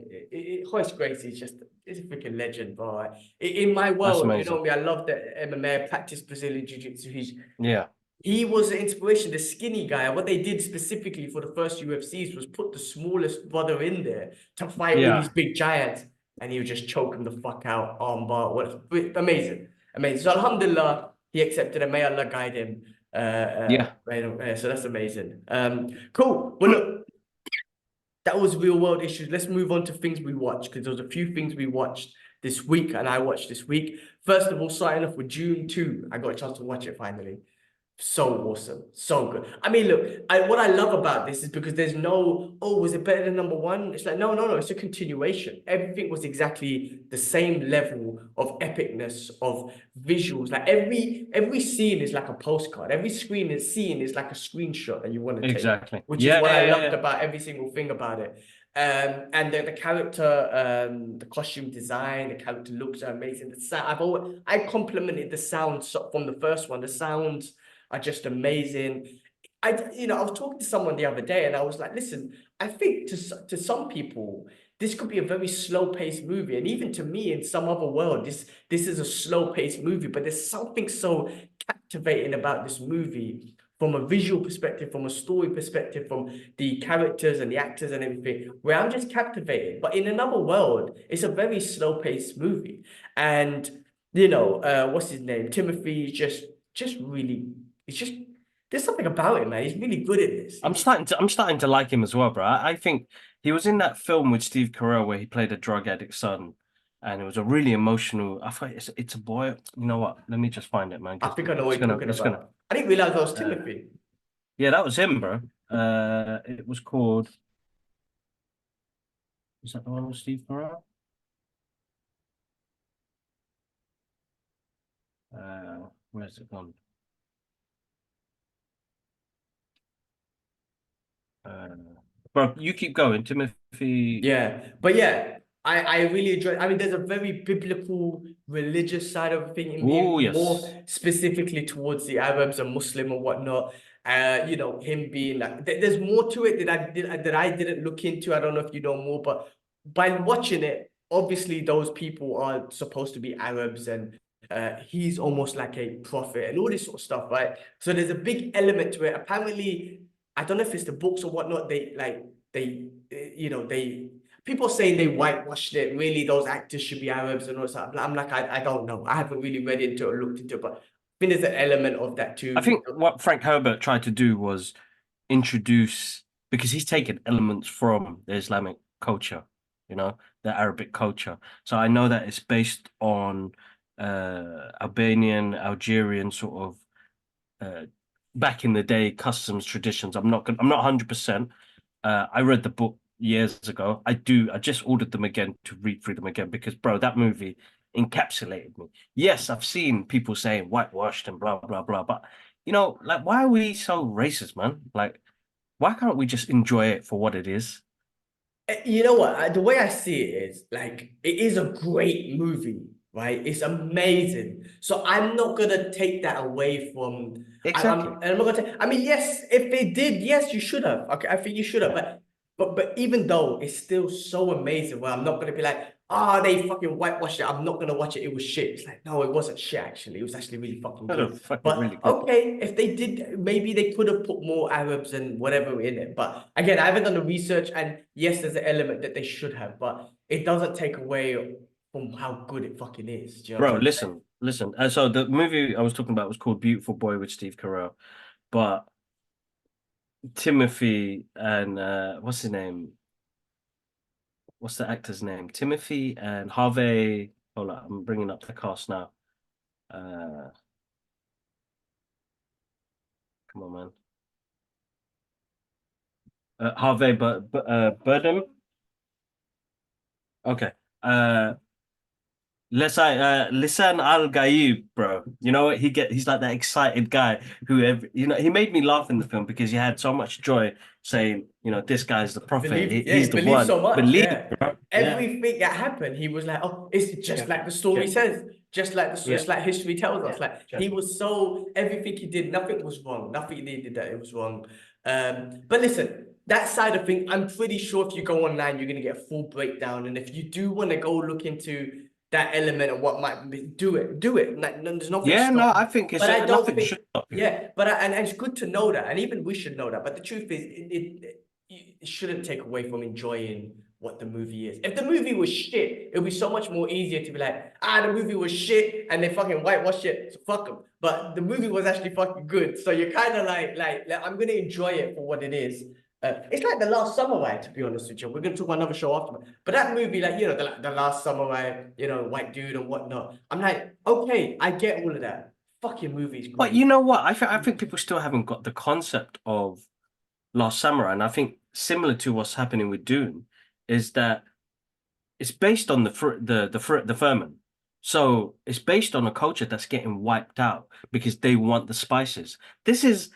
Royce Gracie is just, it's a freaking legend, bro. In my That's world, you know amazing. me, I love the MMA, practice Brazilian Jiu-Jitsu. Yeah, He was the inspiration, the skinny guy. What they did specifically for the first UFCs was put the smallest brother in there to fight all these yeah, big giants, and he would just choke him the fuck out, armbar. What amazing, amazing. So Alhamdulillah, he accepted, and may Allah guide him. yeah. So that's amazing. Cool. Well, look, that was real world issues. Let's move on to things we watched because there was a few things we watched this week, and I watched this week. First of all, starting off with June 2. I got a chance to watch it finally. So awesome, so good. I mean, look, what I love about this is because there's no, oh, was it better than number one? It's like, no, it's a continuation. Everything was exactly the same level of epicness, of visuals. Like every scene is like a postcard. Every scene is like a screenshot that you want to take, Exactly. which is Yeah, what I yeah, loved yeah. about every single thing about it. And the character, the costume design, the character looks are amazing. The sound, I complimented the sounds from the first one. The sounds are just amazing. I was talking to someone the other day, and I was like, "Listen, I think to some people, this could be a very slow-paced movie, and even to me, in some other world, this is a slow-paced movie. But there's something so captivating about this movie." From a visual perspective, from a story perspective, from the characters and the actors and everything, where I'm just captivated. But in another world, it's a very slow-paced movie. And what's his name? Timothy is just really, it's just there's something about it, man. He's really good at this. I'm starting to like him as well, bro. I think He was in that film with Steve Carell where he played a drug addict son, and it was a really emotional. I thought it's a boy. You know what? Let me just find it, man, I because think I know what you're talking it's gonna. about. I didn't realize that was Uh, Timothy. yeah, that was him, bro. It was called. Is that the one with Steve Carell? Where's it gone? Uh, bro, you keep going, Timothy. Yeah, but yeah, I really enjoy. I mean, there's a very biblical, religious side of thing in Oh him, more yes. specifically towards the Arabs and Muslim and whatnot. You know, him being like, there's more to it that I didn't look into. I don't know if you know more, but by watching it, obviously those people are supposed to be Arabs, and he's almost like a prophet and all this sort of stuff, right? So there's a big element to it. Apparently, I don't know if it's the books or whatnot. You know, they people saying they whitewashed it. Really, those actors should be Arabs and all that. I'm like, I don't know. I haven't really read into it or looked into it, but I think there's an element of that I too. think what Frank Herbert tried to do was introduce, because he's taken elements from the Islamic culture, you know, the Arabic culture. So I know that it's based on Albanian, Algerian sort of uh, back in the day customs traditions. I'm not 100%. I read the book years ago. I just ordered them again to read through them again because, bro, that movie encapsulated me. Yes, I've seen people saying whitewashed and blah blah blah, but you know, like, why are we so racist, man? Like, why can't we just enjoy it for what it is? You know what? The way I see it is like it is a great movie, right? It's amazing. So I'm not gonna take that away from. Exactly. I'm not gonna. I mean, yes, if they did, yes, you should have. Okay, I think you should have. Yeah. But even though it's still so amazing, well, I'm not gonna be like, they fucking whitewashed it. I'm not gonna watch it. It was shit. It's like, no, it wasn't shit. Actually, it was actually really fucking That good. was fucking really But good. okay, if they did, maybe they could have put more Arabs and whatever in it. But again, I haven't done the research, and yes, there's an element that they should have, but it doesn't take away from how good it fucking is. Do you know what Bro, I'm trying to say? listen. So the movie I was talking about was called Beautiful Boy with Steve Carell, but Timothy and what's his name? What's the actor's name? Timothy and Harvey. Hold on, I'm bringing up the cast now. Uh, Come on, man. Harvey, but Burdem. Okay. Uh, Lisan Al Gaib, bro. You know what? He's like that excited guy who he made me laugh in the film because he had so much joy saying, you know, this guy's the prophet. Believe, yeah, he He's the believed one. so much, Believe, yeah. bro. Yeah. Everything that happened, he was like, "Oh, it's just Yeah. like the story Yeah. says, just like Yeah. it's like history tells us." Yeah. Like Yeah. he was so everything he did, nothing was wrong. Nothing he did that it was wrong. But listen, that side of thing, I'm pretty sure if you go online, you're gonna get a full breakdown. And if you do want to go look into that element and what might be, do it, do it. Like, there's nothing Yeah, no, stopping. I think it's But I don't nothing think, should stop you. yeah. And it's good to know that, and even we should know that. But the truth is, it shouldn't take away from enjoying what the movie is. If the movie was shit, it would be so much more easier to be like, the movie was shit and they fucking whitewashed it, so fuck them. But the movie was actually fucking good, so you're kind of like, I'm gonna enjoy it for what it is. It's like The Last Samurai, to be honest with you. We're gonna talk about another show after, but that movie, like the Last Samurai, white dude and whatnot. I'm like, okay, I get all of that. Fucking movie's But great. you know what? I think people still haven't got the concept of Last Samurai, and I think similar to what's happening with Dune, is that it's based on the Furman. So it's based on a culture that's getting wiped out because they want the spices. This is,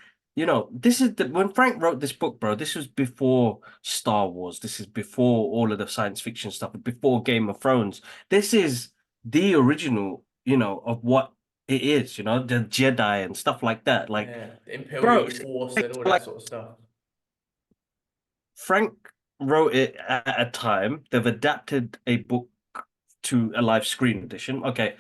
this is when Frank wrote this book, bro. This was before Star Wars. This is before all of the science fiction stuff, before Game of Thrones. This is the original, of what it is, the Jedi and stuff like that. Like, Yeah, the bro, Imperial Force and all that like sort of stuff. Frank wrote it at a time. They've adapted a book to a live screen edition. Okay,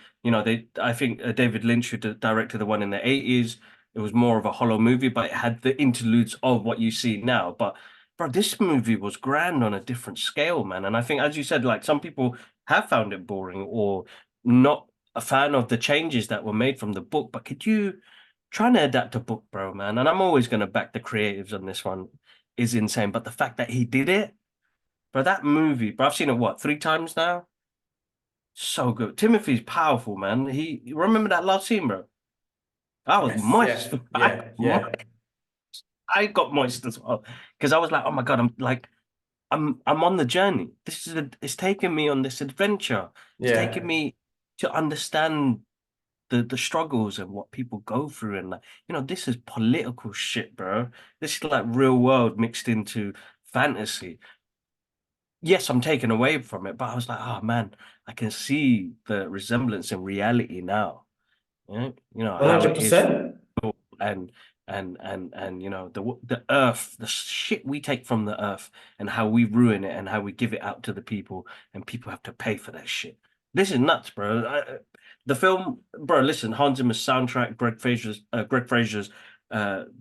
I think David Lynch, who directed the one in the 80s, it was more of a hollow movie, but it had the interludes of what you see now. But bro, this movie was grand on a different scale, man. And I think, as you said, like some people have found it boring or not a fan of the changes that were made from the book. But could you trying to adapt a book, bro, man? And I'm always going to back the creatives on this one is insane. But the fact that he did it, But that movie, but I've seen it what 3 times now. So good. Timothy's powerful, man. He you remember that last scene, bro? I was Yes, moist. yeah, yeah, yeah. I got moist as well because I was like, oh my God, I'm on the journey. It's taking me on this adventure. It's Yeah. taking me to understand the struggles and what people go through and like, this is political shit, bro. This is like real world mixed into fantasy. Yes, I'm taken away from it, but I was like, oh man, I can see the resemblance in reality now. How it is 100%. and and the earth, the shit we take from the earth and how we ruin it and how we give it out to the people and people have to pay for that shit. This is nuts, bro. The film, bro. Listen, Hans Zimmer's soundtrack, Greg Fraser's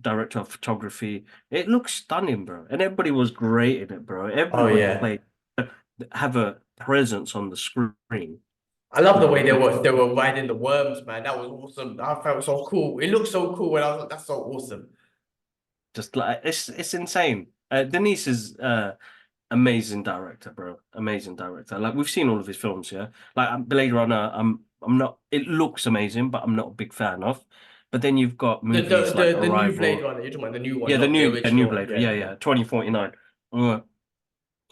director of photography. It looks stunning, bro, and everybody was great in it, bro. Oh Everybody yeah. played, have a presence on the screen. I love the way The they were riding the worms, man. That was awesome. I felt so cool. It looked so cool, and I was like, that's so awesome. Just like it's insane. Denise is amazing director, bro. Amazing director. Like we've seen all of his films, yeah. Like Blade Runner, I'm not. It looks amazing, but I'm not a big fan of. But then you've got The movies like the new Blade Arrival. Runner, you're talking about the new one, Yeah, the not the new original one. Blade. Yeah, Yeah, yeah. yeah, 2049.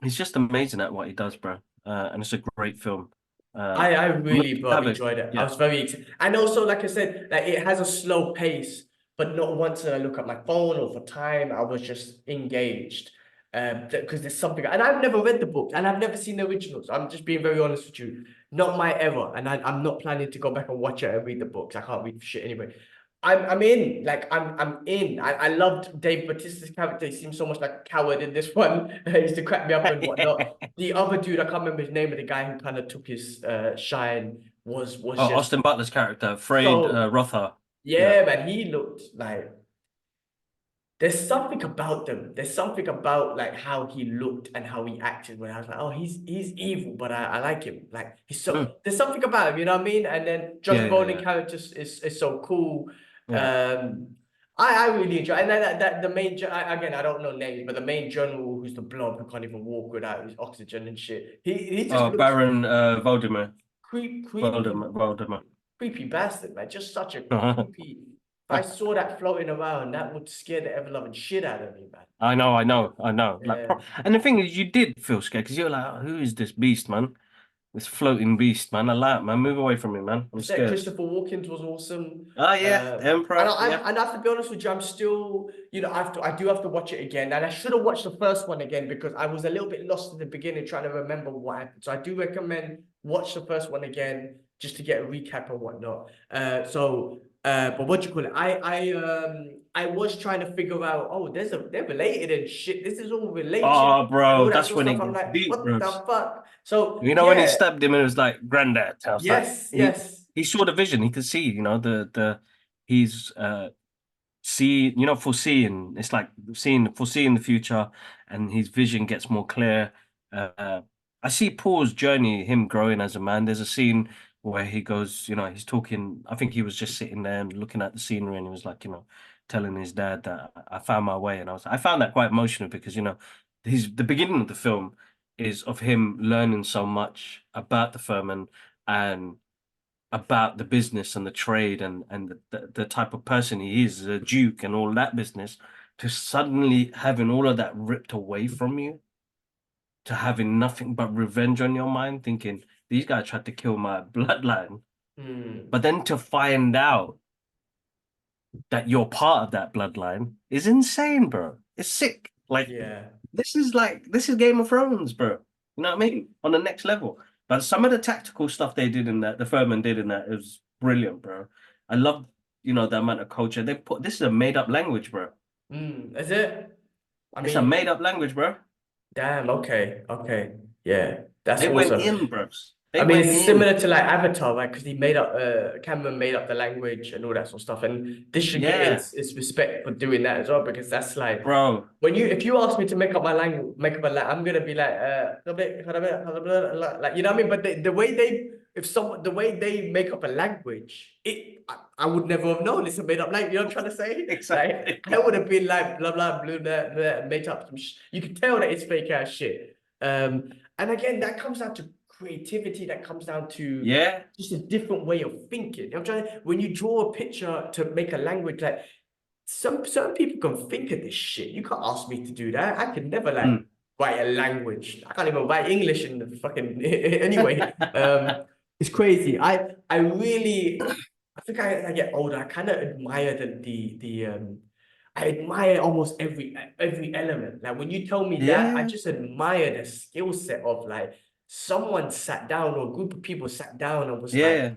He's just amazing at what he does, bro. And it's a great film. I I'm really, looking to bro, have it. enjoyed it. I Yeah. was very excited. And also, like I said, like it has a slow pace, but not once I look at my phone or for time, I was just engaged. Because there's something, and I've never read the book, and I've never seen the originals. I'm just being very honest with you. Not my ever, and I'm not planning to go back and watch it and read the books. I can't read shit anyway. I'm in, like I'm in. I loved Dave Bautista's character. He seems so much like a coward in this one. He used to crack me up and whatnot. The other dude, I can't remember his name, but the guy who kind of took his shine was Oh, just Austin Butler's character, Frade so Rotha. Yeah. yeah, man. He looked like there's something about them. There's something about like how he looked and how he acted when I was like, oh, he's evil, but I like him. Like he's so Mm. there's something about him, you know what I mean? And then Josh Yeah, yeah, Brolin yeah. character is so cool. Yeah. Um, I really enjoy, and then that the main again I don't know names, but the main general who's the blob who can't even walk without his oxygen and shit. He just Oh, looks Baron Voldemort. creepy Voldemort. creepy bastard, man. Just such a creepy. If I saw that floating around, that would scare the ever loving shit out of me, man. I know, I know, I know. Yeah. And the thing is, you did feel scared because you were like, "Oh, who is this beast, man? This floating beast, man. I like, it, man. Move away from me, man. I'm Said scared." Christopher Walken's was awesome. Oh yeah, And Emperor. Yeah. I have to be honest with you, I'm still, I do have to watch it again. And I should have watched the first one again because I was a little bit lost in the beginning trying to remember what happened. So I do recommend watch the first one again just to get a recap and whatnot. But what do you call it? I was trying to figure out, oh, they're related and shit. This is all relation Oh, and all bro, that that's sort of when it stuff. I'm gets like, deep, what bro. the fuck? So You know when he yeah, stabbed him and it was like granddad. I was like, yes, he yes. he saw the vision. He could see, he's see, foreseeing. It's like foreseeing the future, and his vision gets more clear. Uh, I see Paul's journey, him growing as a man. There's a scene where he goes, he's talking. I think he was just sitting there and looking at the scenery, and he was like, telling his dad that I found my way, and I found that quite emotional because the beginning of the film is of him learning so much about the firm and about the business and the trade and the type of person he is, a duke and all that business, to suddenly having all of that ripped away from you, to having nothing but revenge on your mind, thinking these guys tried to kill my bloodline, Hmm. but then to find out that you're part of that bloodline is insane, bro. It's sick. Yeah. This is Game of Thrones, bro. You know what I mean? On the next level. But some of the tactical stuff they did in that, the Furman did in that, it was brilliant, bro. I love, the amount of culture they put. This is a made up language, bro. Is it? I It's a mean, made up language, bro. damn, okay, okay. Yeah, that's They went awesome. in, bros. I They mean, went it's in. similar to like Avatar, right? Because he made up, Cameron made up the language and all that sort of stuff. And this should get Yeah, its respect for doing that as well, because that's like bro. if you ask me to make up my language, make up a I'm gonna be like, like you know what I mean. But the way the way they make up a language, I would never have known it's a made up language. You know what I'm trying to say? Like Exactly. I would have been like blah blah blah blah, blah made up some. You could tell that it's fake ass shit. And again, that comes down to creativity. That comes down to Yeah, just a different way of thinking. I'm trying when you draw a picture to make a language, like some people can think of this shit. You can't ask me to do that. I could never like write a language. I can't even write English in the fucking anyway. It's crazy. I really I think I get older, I kind of admire I admire almost every element. Like when you tell me that, I yeah, just admire the skill set of like someone sat down or a group of people sat down and was like, yeah,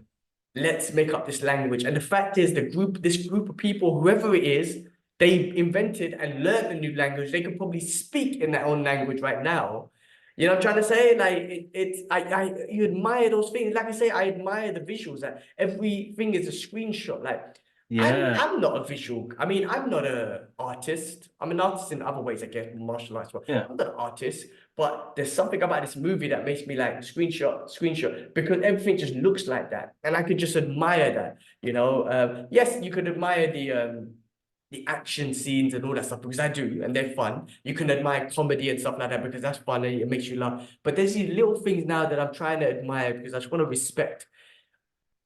let's make up this language. And the fact is, this group of people, whoever it is, they invented and learned a new language. They could probably speak in their own language right now. You know what I'm trying to say? Like you admire those things. Like I say, I admire the visuals. That everything is a screenshot. Like yeah, I'm not a visual. I mean, I'm not an artist. I'm an artist in other ways, I guess, martial arts. But yeah. I'm not an artist. But there's something about this movie that makes me like screenshot, because everything just looks like that, and I could just admire that. You know, yes, you could admire the action scenes and all that stuff because I do, and they're fun. You can admire comedy and stuff like that because that's fun and it makes you laugh. But there's these little things now that I'm trying to admire because I just want to respect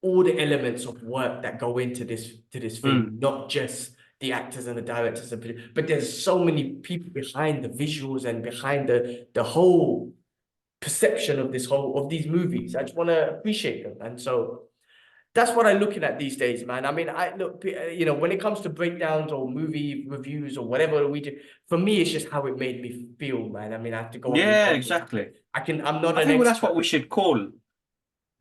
all the elements of work that go into this thing, not just the actors and the directors, but there's so many people behind the visuals and behind the whole perception of these movies. I just want to appreciate them, and so that's what I'm looking at these days, man. I mean, I look, you know, when it comes to breakdowns or movie reviews or whatever we do, for me, it's just how it made me feel, man. I mean, I have to go off Yeah, emotions. exactly. I'm not I an think that's expert. what we should call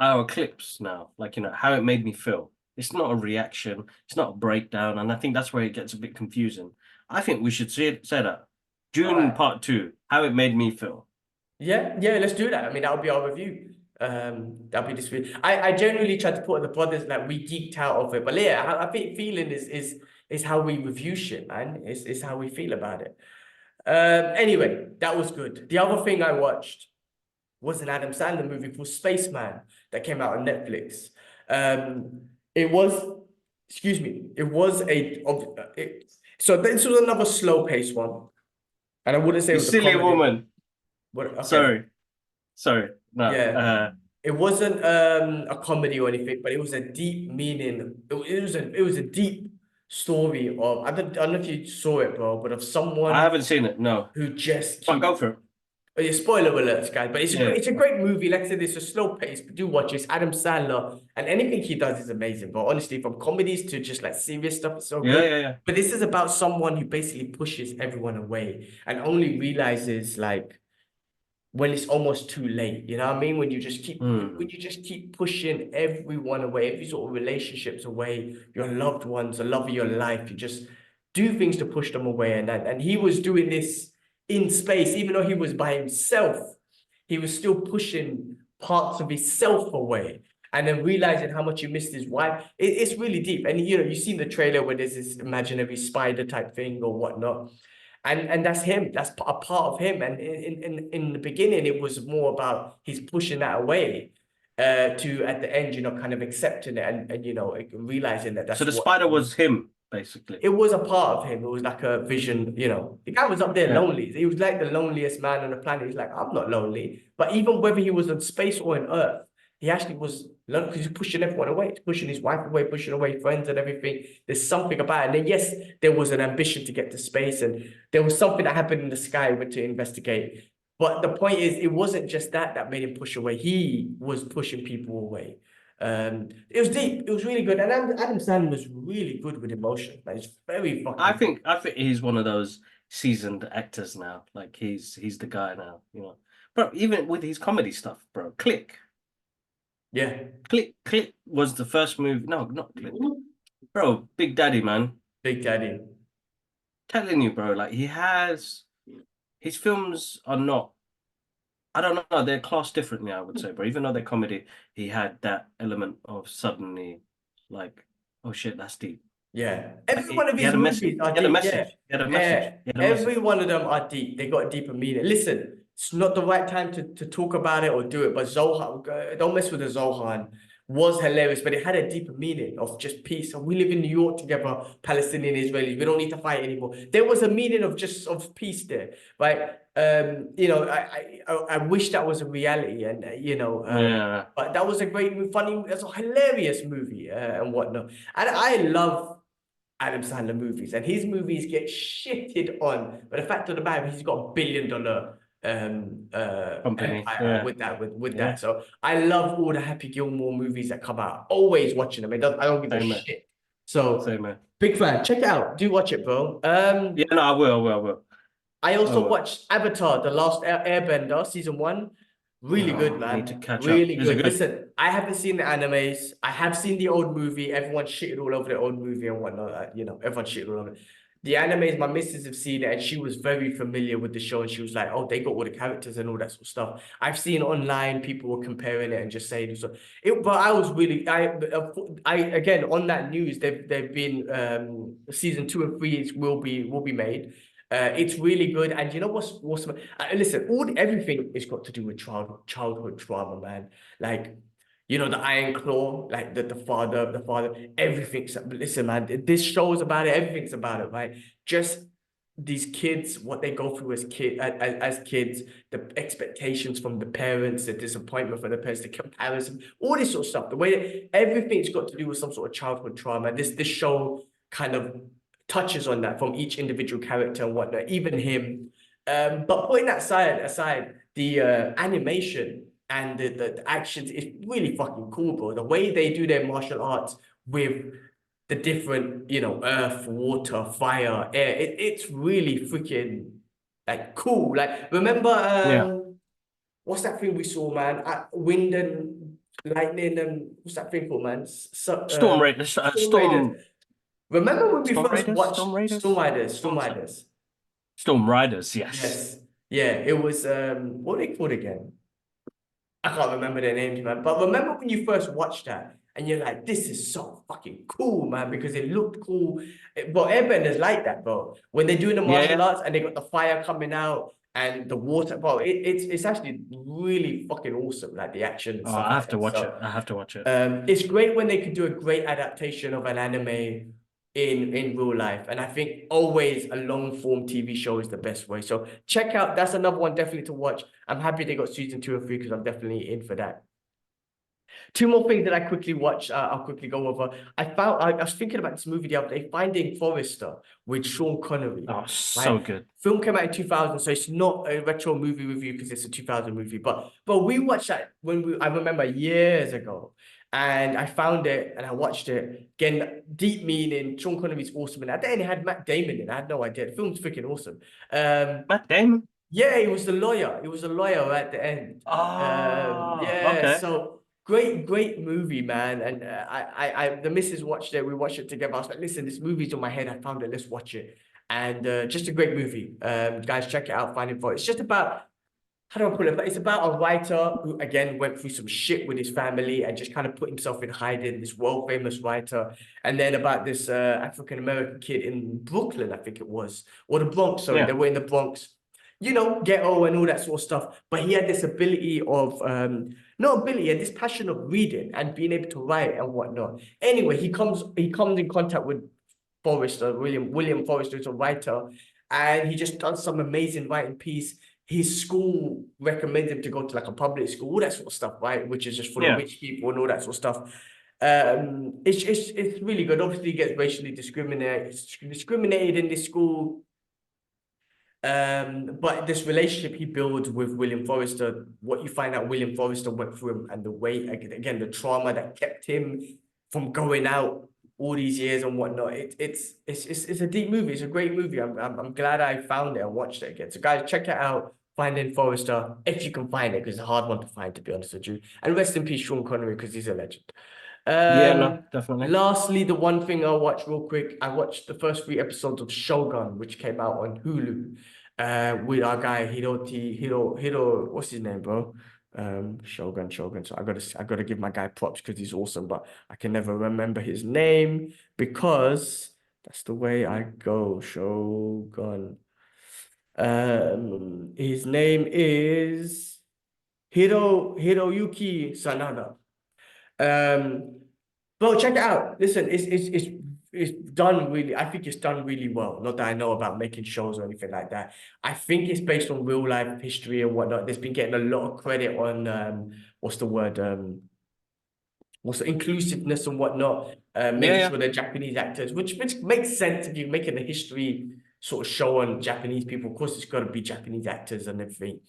our clips now. Like, you know, how it made me feel. It's not a reaction. It's not a breakdown. And I think that's where it gets a bit confusing. I think we should say that. Dune Alright. Part 2, how it made me feel. Yeah, let's do that. I mean, that'll be our review. That'll be this week. I generally try to put the brothers like we geeked out of it, but yeah, I think feeling is how we review shit, man. It's how we feel about it. Anyway, that was good. The other thing I watched was an Adam Sandler movie called Spaceman that came out on Netflix. It was, excuse me, it was so this was another slow paced one, and I wouldn't say it You was a silly comedy. woman. But okay. Sorry. No. Yeah, it wasn't a comedy or anything, but it was a deep meaning. It was a deep story of I don't know if you saw it, bro, but of I someone haven't seen it. No. who just But go for it. Oh, yeah, spoiler alerts, guys. But Yeah. it's a great movie. Like I said, it's a slow pace, but do watch it. It's Adam Sandler, and anything he does is amazing. But honestly, from comedies to just like serious stuff, it's so good. Yeah. But this is about someone who basically pushes everyone away and only realizes like when it's almost too late. You know what I mean? When you just keep pushing everyone away, every sort of relationships away, your loved ones, the love of your life, you just do things to push them away. And he was doing this in space, even though he was by himself, he was still pushing parts of himself away. And then realizing how much he missed his wife. It's really deep. And you know, you've seen the trailer where there's this imaginary spider type thing or whatnot. And that's him. That's a part of him. And in the beginning, it was more about he's pushing that away to at the end, you know, kind of accepting it and you know, realizing that that's So the what spider was him, basically. it was a part of him. It was like a vision, you know. The guy was up there lonely. He was like the loneliest man on the planet. He's like, I'm not lonely. But even whether he was on space or on Earth, he actually was lonely because he's pushing everyone away. He's pushing his wife away, pushing away friends and everything. There's something about it. And then, yes, there was an ambition to get to space, and there was something that happened in the sky he went to investigate. But the point is, it wasn't just that made him push away. He was pushing people away. It was deep. It was really good, and Adam Sandler was really good with emotion. Like, it's very fucking. I think he's one of those seasoned actors now. Like he's the guy now, you know. Bro, even with his comedy stuff, bro. Click Yeah, was the first movie. No, not Click. Bro, Big Daddy, man. Big Daddy. Telling you, bro, like his films are not, I don't know, they're classed differently, I would say, bro. Even though they're comedy, he had that element of suddenly like, oh shit, that's deep. Yeah, Like, every one of he his had a message. movies are He had a deep. message. Yeah, He had a message. He had a every message. one of them are deep. They got a deeper meaning. Listen, it's not the right time to talk about it or do it, but Zohan, don't mess with the Zohan. was hilarious, but it had a deeper meaning of just peace. And we live in New York together, Palestinian Israelis. We don't need to fight anymore. There was a meaning of just of peace there, right? You know, I wish that was a reality, and Yeah. but that was a great, funny, it's a hilarious movie and whatnot. And I love Adam Sandler movies, and his movies get shitted on. But the fact of the matter, he's got $1 billion Company. empire Yeah. with Yeah. that. So I love all the Happy Gilmore movies that come out. Always watching them. I don't give a Same man. shit. So Same man. big fan. Check it out. Do watch it, bro. Yeah, no, I will. I I also will. watched Avatar, The Last Airbender, season 1. Really good, Oh, need to man. catch up. Really Is it good. good? Listen, I haven't seen the animes. I have seen the old movie. Everyone shitted all over the old movie and whatnot. Everyone shitted all over it. The animes, my missus have seen it, and she was very familiar with the show, and she was like, "Oh, they got all the characters and all that sort of stuff." I've seen online people were comparing it and just saying so. But I was really, I again on that news. They've been season 2 and 3 will be made. It's really good, and you know what's listen, everything is got to do with childhood trauma, man. Like, the Iron Claw, like the father, everything's, listen, man. This show is about it. Everything's about it, right? Just these kids, what they go through as kids, the expectations from the parents, the disappointment from the parents, the comparison, all this sort of stuff. The way that everything's got to do with some sort of childhood trauma. This show kind of touches on that from each individual character and whatnot, even him. But putting that aside, the animation and the actions is really fucking cool, bro. The way they do their martial arts with the different, earth, water, fire, air, it's really freaking like cool. Like, remember Yeah. what's that thing we saw, man? Wind and lightning, and what's that thing called, man? Storm Raiders. Storm Raiders. Remember when we Storm first Raiders. watched Storm Raiders. Storm Riders? Storm Riders. Yes. Yes. Yeah, it was what are they called again? I can't remember their names, man. But remember when you first watched that and you're like, this is so fucking cool, man, because it looked cool. But Airbenders like that, bro. When they're doing the martial Yeah. arts and they got the fire coming out and the water, bro, it's actually really fucking awesome, like the action and Oh, stuff I like have to that. watch So it. I have to watch it. it's great when they could do a great adaptation of an anime in real life, and I think always a long form TV show is the best way. So check out, that's another one definitely to watch. I'm happy they got season 2 and 3 because I'm definitely in for that. Two more things that I quickly watched. I'll quickly go over. I was thinking about this movie the other day, Finding Forrester with Sean Connery. Oh, so Right? good. Film came out in 2000, so it's not a retro movie review because it's a 2000 movie. But we watched that I remember years ago, and I found it and I watched it again. Deep meaning. Sean Connery's awesome, and at the end it had Matt Damon in. I had no idea. The film's freaking awesome. Matt Damon. Yeah, he was the lawyer. He was a lawyer at the end. Oh, Yeah, okay. so great movie, man. And the missus watched it. We watched it together. I was like, listen, this movie's on my head. I found it. Let's watch it. And just a great movie. Guys, check it out. Finding For. It's just about, how do I put it? But it's about a writer who again went through some shit with his family and just kind of put himself in hiding. This world famous writer, and then about this African American kid in Brooklyn, I think it was, or the Bronx. Sorry, Yeah. they were in the Bronx. Ghetto and all that sort of stuff. But he had this ability of, not ability, he had this passion of reading and being able to write and whatnot. Anyway, he comes in contact with Forrester, William Forrester, is a writer, and he just does some amazing writing piece. His school recommends him to go to like a public school, all that sort of stuff, right? Which is just full of rich people and all that sort of stuff. It's really good. Obviously, he gets racially discriminated in this school. But this relationship he builds with William Forrester, what you find out William Forrester went through and the way, again, the trauma that kept him from going out all these years and whatnot. It's a deep movie. It's a great movie. I'm glad I found it and watched it again. So guys, check it out. Finding Forrester, if you can find it, because it's a hard one to find, to be honest with you. And rest in peace, Sean Connery, because he's a legend. Yeah, no, definitely. Lastly, the one thing I'll watch real quick, I watched the first 3 episodes of Shogun, which came out on Hulu, with our guy Hiro, what's his name, bro? Shogun. So I gotta give my guy props because he's awesome, but I can never remember his name because that's the way I go. Shogun. His name is Hiroyuki Sanada. Bro, check it out. Listen, it's done really. I think it's done really well. Not that I know about making shows or anything like that. I think it's based on real life history and whatnot. There's been getting a lot of credit on what's the word? What's the inclusiveness and whatnot. Yeah, Making yeah. sure they're Japanese actors, which makes sense if you're making a history sort of show on Japanese people. Of course, it's got to be Japanese actors and everything.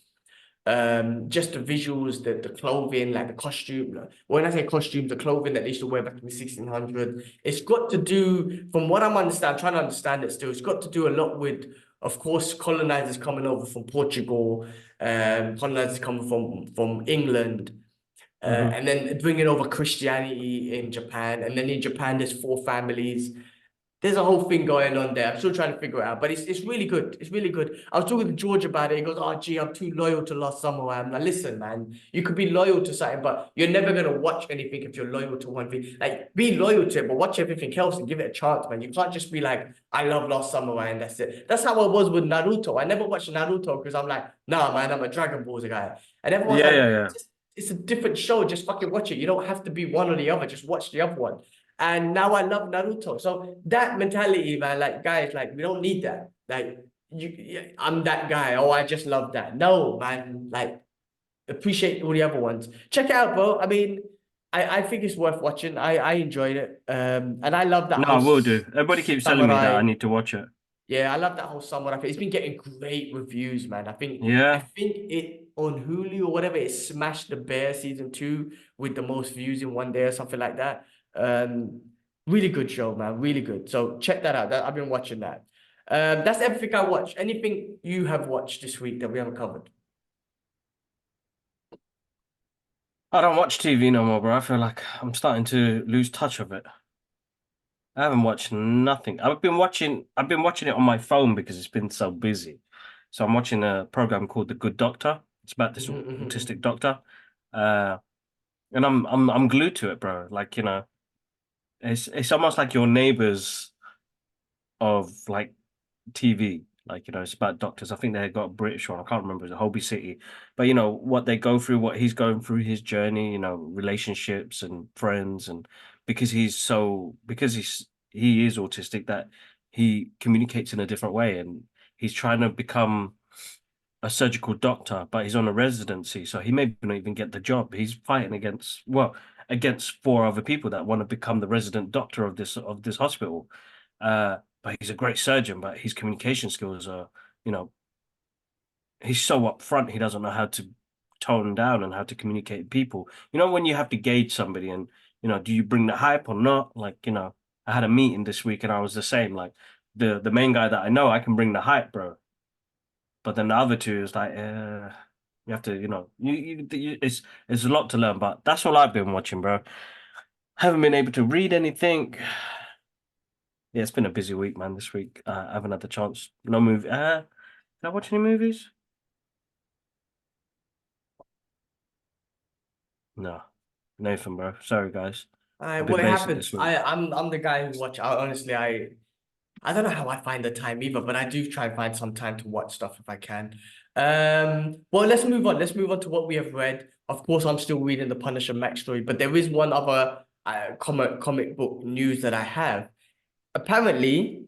Just the visuals, the clothing, like the costume. When I say costumes, the clothing that they used to wear back in the 1600s, it's got to do, from what I'm trying to understand it still, it's got to do a lot with, of course, colonizers coming over from Portugal, colonizers coming from England, Hmm. and then bringing over Christianity in Japan. And then in Japan, there's four families. There's a whole thing going on there. I'm still trying to figure it out, but it's really good. It's really good. I was talking to George about it. He goes, "Oh, gee, I'm too loyal to Lost Samurai." I'm like, "Listen, man, you could be loyal to something, but you're never gonna watch anything if you're loyal to one thing. Like, be loyal to it, but watch everything else and give it a chance, man. You can't just be like, I love Lost Samurai and that's it." That's how I was with Naruto. I never watched Naruto because I'm like, nah, man, I'm a Dragon Balls guy, and everyone's Yeah, like, yeah, yeah. it's a different show. Just fucking watch it. You don't have to be one or the other. Just watch the other one. And now I love Naruto. So that mentality, man, like guys, like we don't need that. Like I'm that guy. Oh, I just love that. No, man, like appreciate all the other ones. Check it out, bro. I mean, I think it's worth watching. I enjoyed it. And I love that No, whole I will do. Everybody keeps telling me that I samurai. need to watch it. Yeah, I love that whole samurai thing. It's been getting great reviews, man. I Yeah. think it on Hulu or whatever, it smashed the Bear season 2 with the most views in one day or something like that. Um, really good show, man. Really good. So check that out. I've been watching that. That's everything I watched. Anything you have watched this week that we haven't covered? I don't watch TV no more, bro. I feel like I'm starting to lose touch of it. I haven't watched nothing. I've been watching it on my phone because it's been so busy. So I'm watching a program called The Good Doctor. It's about this Mhm, mhm, autistic mhm. doctor. Uh and I'm glued to it, bro. Like, it's almost like your neighbors of like TV. Like, it's about doctors. I think they got a British one. I can't remember. It's a Hobie City. But what they go through, what he's going through, his journey, relationships and friends, and because he is autistic, that he communicates in a different way, and he's trying to become a surgical doctor, but he's on a residency, so he may not even get the job. He's fighting against four other people that want to become the resident doctor of this hospital. But he's a great surgeon, but his communication skills are, you know, he's so upfront, he doesn't know how to tone down and how to communicate with people. When you have to gauge somebody and, do you bring the hype or not? Like, I had a meeting this week and I was the same. Like the main guy that I know, I can bring the hype, bro. But then the other two is like, you have to, it's a lot to learn. But that's all I've been watching, bro. Haven't been able to read anything. Yeah, it's been a busy week, man. This week, I haven't had the chance. No movie. Did I watch any movies? No, Nathan, bro. Sorry, guys. I've been What basic this happens? week. I'm the guy who watch. Honestly, I don't know how I find the time either, but I do try and find some time to watch stuff if I can. Well, let's move on. Let's move on to what we have read. Of course, I'm still reading the Punisher Max story, but there is one other comic book news that I have. Apparently,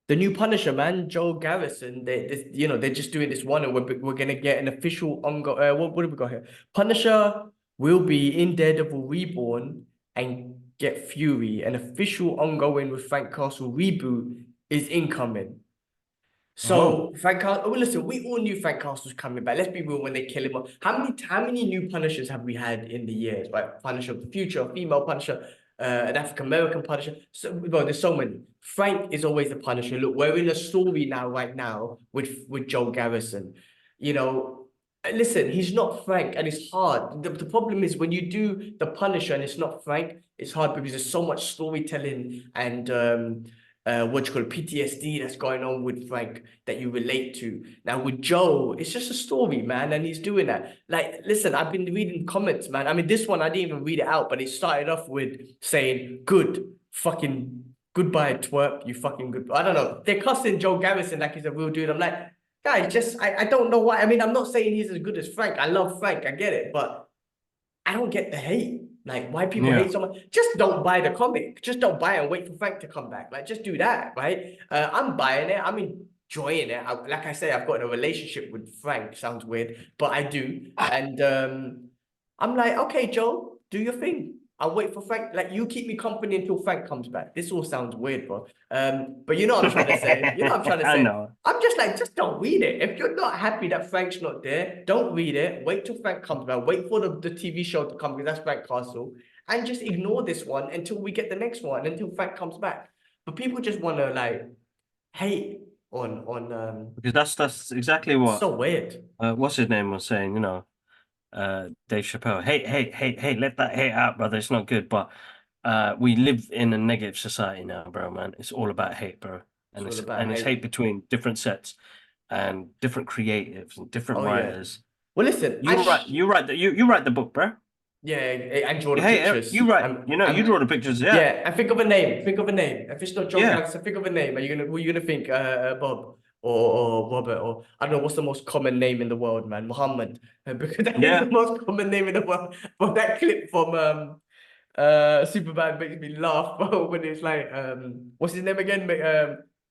the new Punisher, man, Joe Garrison, they're just doing this one, and we're gonna get an official what do we got here? Punisher will be in Daredevil Reborn and get Fury. An official ongoing with Frank Castle reboot is incoming. Oh, So Frank Castle, well, listen, we all knew Frank Castle's coming back. Let's be real, when they kill him off. How many new Punishers have we had in the years? Right, Punisher of the Future, a female Punisher, an African American Punisher. So, well, there's so many. Frank is always the Punisher. Look, we're in a story now, right now, with Joe Garrison. You know, listen, he's not Frank, and it's hard. The problem is when you do the Punisher and it's not Frank, it's hard because there's so much storytelling and what you call PTSD that's going on with Frank that you relate to. Now with Joe, it's just a story, man, and he's doing that. Like, listen, I've been reading comments, man. I mean, this one I didn't even read it out, but it started off with saying, "Good fucking goodbye, twerp, you fucking good." I don't know. They're cussing Joe Garrison like he's a real dude. I'm like, guys, I don't know why. I mean, I'm not saying he's as good as Frank. I love Frank, I get it, but I don't get the hate. Like, why people Yeah. hate so much? Just don't buy the comic. Just don't buy it and wait for Frank to come back. Like, just do that, right? I'm buying it. I'm enjoying it. Like I say, I've got a relationship with Frank. Sounds weird, but I do. And I'm like, okay, Joe, do your thing. I'll wait for Frank. Like, you keep me company until Frank comes back. This all sounds weird, bro. But you know what I'm trying to say. You know what I'm trying to I say. know. I'm just like, just don't read it. If you're not happy that Frank's not there, don't read it. Wait till Frank comes back. Wait for the TV show to come because that's Frank Castle. And just ignore this one until we get the next one, until Frank comes back. But people just want to like hate on Because that's exactly what so weird. what's his name was saying, Dave Chappelle. Hey, let that hate out, brother. It's not good. But we live in a negative society now, bro, man. It's all about hate, bro. It's And all it's about and it's hate. hate between different sets and different creatives and different Oh yeah. writers. Well, listen, You write the book, bro. yeah, and draw the Hey, pictures. you write, you draw the pictures, yeah. Yeah, and think of a name. Think of a name. If it's not Joe Yeah. Gangster, think of a name. Who are you gonna think? Bob or Robert or I don't know what's the most common name in the world, man. Muhammad. Because that is Yeah. the most common name in the world. But that clip from Superman makes me laugh, bro, when it's like what's his name again?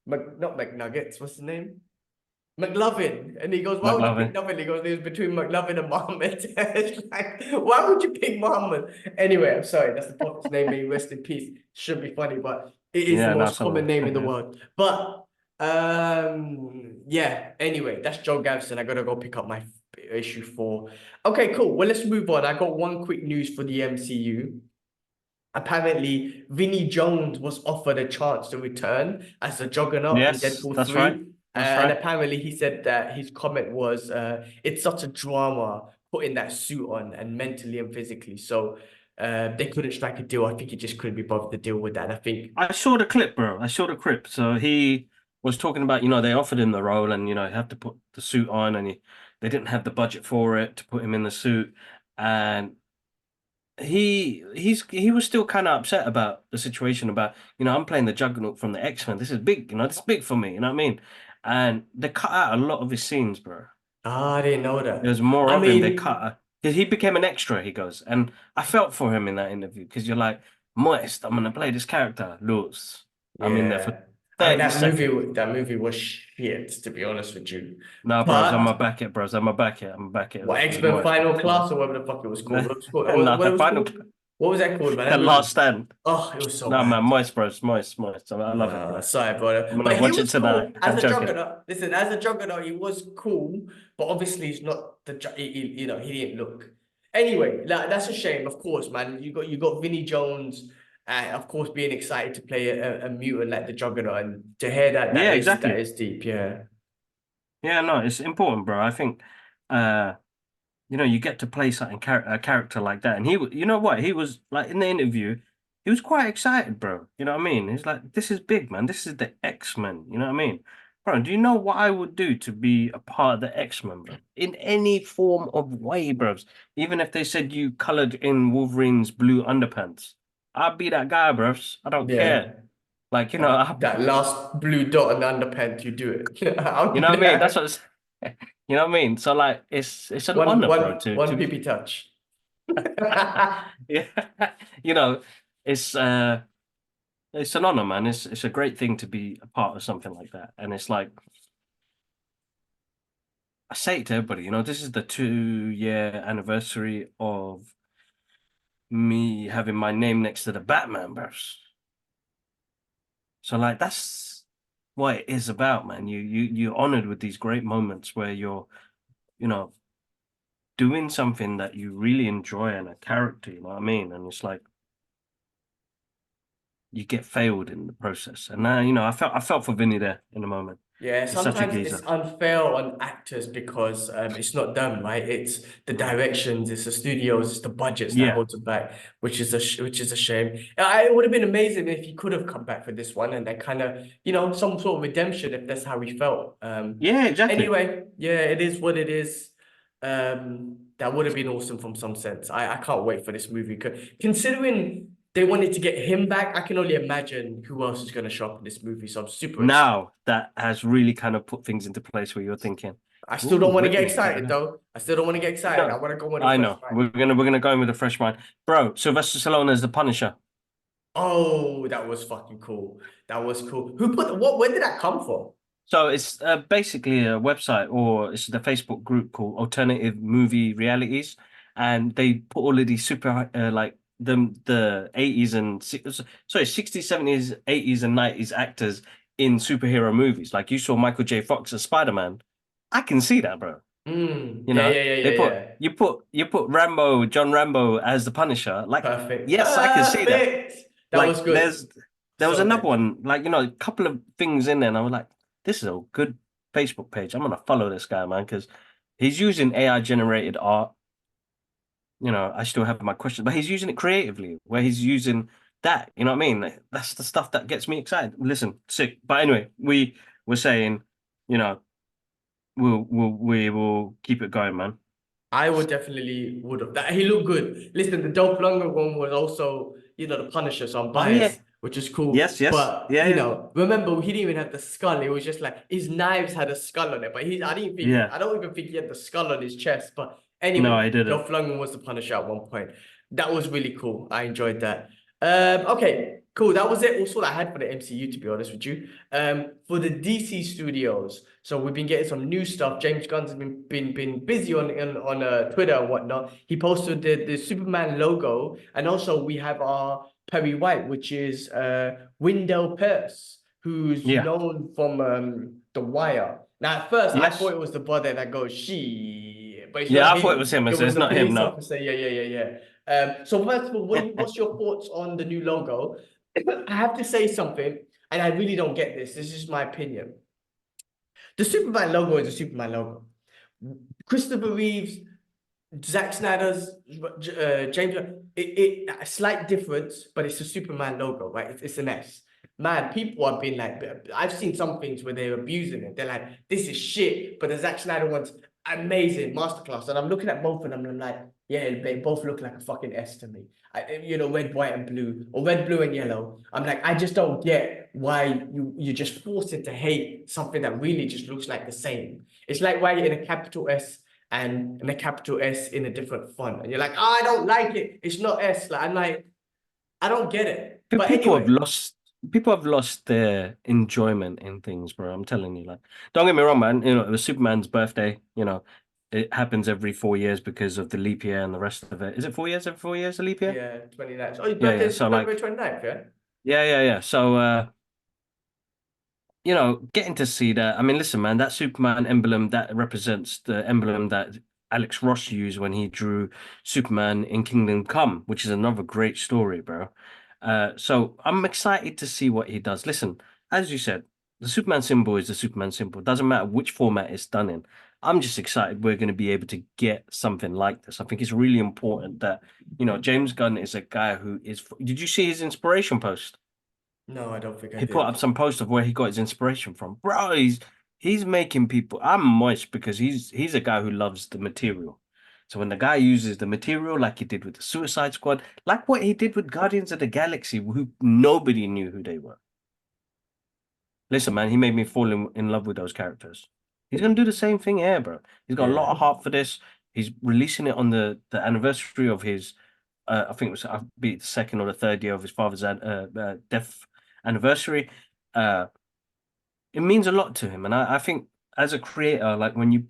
Not McNuggets, what's his name? McLovin. And he goes, why would you pick McLovin. nothing? He goes, it was between McLovin and Muhammad. It's like, why would you pick Muhammad? Anyway, I'm sorry, that's the prophet's name, may he rest in peace. Should be funny, but it is Yeah, the no, most common name in the yeah. world. But yeah, anyway, that's Joe Gavson. I gotta go pick up my issue 4. Okay, cool. Well, let's move on. I got one quick news for the MCU. Apparently, Vinnie Jones was offered a chance to return as the Juggernaut in Yes, Deadpool that's 3. right. That's And right. apparently he said that his comment was, it's such a drama putting that suit on and mentally and physically. So they couldn't strike a deal. I think he just couldn't be bothered to deal with that. And I think I saw the clip, bro. I saw the clip. So he was talking about, they offered him the role and, he had to put the suit on and they didn't have the budget for it to put him in the suit. And he was still kind of upset about the situation about, I'm playing the Juggernaut from the X-Men. This is big, this is big for me, you know what I mean? And they cut out a lot of his scenes, bro. I didn't know that. There's more I of him. They mean, cut. He became an extra, he goes. And I felt for him in that interview because you're like, Moist, I'm gonna play this character, Luz. I'm in there for yeah. I mean, 30 seconds. that movie was shit, to be honest with you. No, bros, I'm But gonna back it, bros. I'm gonna back it. I'm gonna back it. what, With X-Men Moist. Final Class or whatever the fuck it was called. What was it called? No, What it was final, called? What was that called, man? the That last movie. stand. Oh, it was so No, man, bad. Moist, bros, Moist. I love it, bro. Sorry, brother. I'm gonna But he watch it was tonight. cool as I'm a joking. Juggernaut. Listen, as a Juggernaut, he was cool, but obviously he's not he didn't look. Anyway, that's a shame, of course, man. You got Vinnie Jones, of course, being excited to play a mutant like the Juggernaut, and to hear that Yeah, that exactly. is deep, yeah. Yeah, no, it's important, bro. I think, you get to play something a character like that, and you know what? He was like in the interview, he was quite excited, bro. You know what I mean? He's like, "This is big, man. This is the X-Men." You know what I mean, bro? Do you know what I would do to be a part of the X-Men, bro? In any form of way, bros. Even if they said you colored in Wolverine's blue underpants, I'd be that guy, bros. I don't Yeah. care. Like, That last blue dot on the underpants, you do it. I'll you do know what I mean? That's that. what. You know what I mean? So like, it's an honor, bro. One PP touch. Yeah, you know, it's it's an honor, man. It's a great thing to be a part of something like that, and it's like I say it to everybody. This is the 2-year anniversary of me having my name next to the Batman, bros. So like, that's what it is about, man. You're honored with these great moments where you're, you know, doing something that you really enjoy and a character, you know what I mean? And it's like you get failed in the process. And now, I felt for Vinny there in the moment. Yeah, He's such a sometimes it's geezer. unfair on actors because it's not them, right? It's the directions, it's the studios, it's the budgets that Yeah. holds it back, which is a shame. It would have been amazing if he could have come back for this one and then kind of, some sort of redemption if that's how he felt. Yeah, exactly. Anyway, yeah, it is what it is. That would have been awesome from some sense. I can't wait for this movie. Considering they wanted to get him back, I can only imagine who else is going to show up in this movie. So I'm super excited. Now that has really kind of put things into place where you're thinking, I still don't Ooh, want to get really? excited though. I still don't want to get excited. I No, want to go with a I fresh know. mind. We're gonna go in with a fresh mind, bro. Sylvester Stallone as the Punisher. Oh, that was fucking cool. That was cool. Who put what? Where did that come from? So it's basically a website, or it's the Facebook group called Alternative Movie Realities, and they put all of these super like the 80s and sorry 60s, 70s, 80s, and 90s actors in superhero movies. Like you saw Michael J. Fox as Spider-Man. I can see that, bro. You Yeah, know, yeah, yeah, they yeah, put yeah. you put Rambo, John Rambo as the Punisher. Like, Perfect. yes, I can see that. Perfect. That was Like, good. there was So another good. one, like, a couple of things in there, and I was like, this is a good Facebook page. I'm gonna follow this guy, man, because he's using AI generated art. I still have my questions, but he's using it creatively, where he's using that. You know what I mean? That's the stuff that gets me excited. Listen, sick. But anyway, we were saying, you know, we will keep it going, man. I would definitely would have. That he looked good. Listen, the Dolph Lundgren one was also, the Punisher, so I'm Oh yeah, biased, which is cool. yes, yes, But yeah, yeah, remember he didn't even have the skull. It was just like his knives had a skull on it. But yeah. I don't even think he had the skull on his chest. But No, anyway, I didn't. Dolph Lundgren was the Punisher at one point. That was really cool. I enjoyed that. Okay, cool. That was it. Also, I had for the MCU, to be honest with you. For the DC studios. So we've been getting some new stuff. James Gunn's been busy on Twitter and whatnot. He posted the Superman logo, and also we have our Perry White, which is Wendell Pierce, who's Yeah, known from The Wire. Now, at first, I thought yes, it was the brother that goes she, but it's yeah. not I thought it was him. him. It So was it's the not him. police No. officer. Yeah, yeah, yeah, yeah. So first of all, what's your thoughts on the new logo? I have to say something, and I really don't get this. This is my opinion. The Superman logo is a Superman logo. Christopher Reeves, Zack Snyder's, James, a slight difference, but it's a Superman logo, right? It's an S. Man, people have been like, I've seen some things where they're abusing it. They're like, this is shit, but the Zack Snyder one's amazing, masterclass. And I'm looking at both of them and I'm like, yeah, they both look like a fucking S to me. Red, white, and blue, or red, blue, and yellow. I'm like, I just don't get why you just force it to hate something that really just looks like the same. It's like why you're in a capital S and a capital S in a different font. And you're like, oh, I don't like it. It's not S. Like, I'm like, I don't get it. But People have anyway, lost. People have lost their enjoyment in things, bro. I'm telling you, like, don't get me wrong, man. It was Superman's birthday. It happens every 4 years because of the leap year and the rest of it. Is it 4 years? Every 4 years, a leap year? yeah, 29th. Oh, your Yeah, yeah. birthday's So February like, 29th, yeah? yeah, yeah, yeah. So getting to see that. I mean, listen, man, that Superman emblem that represents the emblem that Alex Ross used when he drew Superman in Kingdom Come, which is another great story, bro. So I'm excited to see what he does. Listen, as you said, the Superman symbol is the Superman symbol. Doesn't matter which format it's done in. I'm just excited we're going to be able to get something like this. I think it's really important that, James Gunn is a guy who is. Did you see his inspiration post? No, I don't think I He put up did. some post of where he got his inspiration from. Bro, he's making people. I'm moist because he's a guy who loves the material. So when the guy uses the material like he did with the Suicide Squad, like what he did with Guardians of the Galaxy, who nobody knew who they were. Listen, man, he made me fall in love with those characters. He's gonna do the same thing here, bro. He's got a lot Yeah. of heart for this. He's releasing it on the anniversary of his I think it was I'll be the second or the third year of his father's death anniversary. Uh, it means a lot to him, and I think as a creator, like when you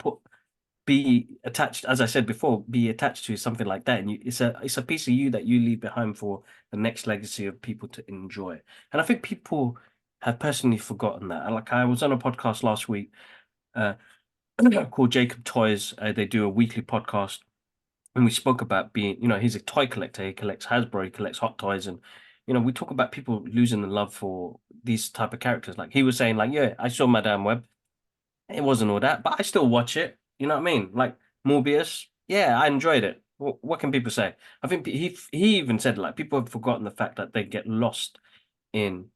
be attached, as I said before, be attached to something like that, and it's a piece of you that you leave behind for the next legacy of people to enjoy. And I think people have personally forgotten that. Like I was on a podcast last week, uh, called Jacob Toys. They do a weekly podcast and we spoke about being, he's a toy collector. He collects Hasbro, he collects Hot Toys, and we talk about people losing the love for these type of characters. Like he was saying, like, yeah, I saw Madame Web. It wasn't all that, but I still watch it. You know what I mean? Like Morbius, yeah, I enjoyed it. What can people say? I think he even said like people have forgotten the fact that they get lost in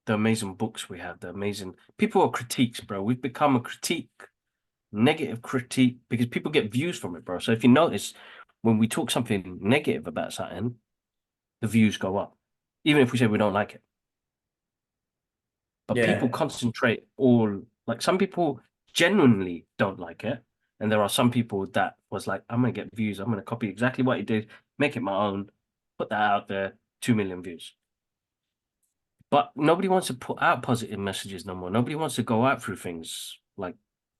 the amazing books we have, the amazing people are critiques, bro. We've become a critique negative critique because people get views from it, bro. So if you notice, when we talk something negative about something, the views go up, even if we say we don't like it. But people Yeah. concentrate all like some people genuinely don't like it, and there are some people that was like, I'm gonna get views, I'm gonna copy exactly what he did, make it my own, put that out there, 2 million views. But nobody wants to put out positive messages no more. Nobody wants to go out through things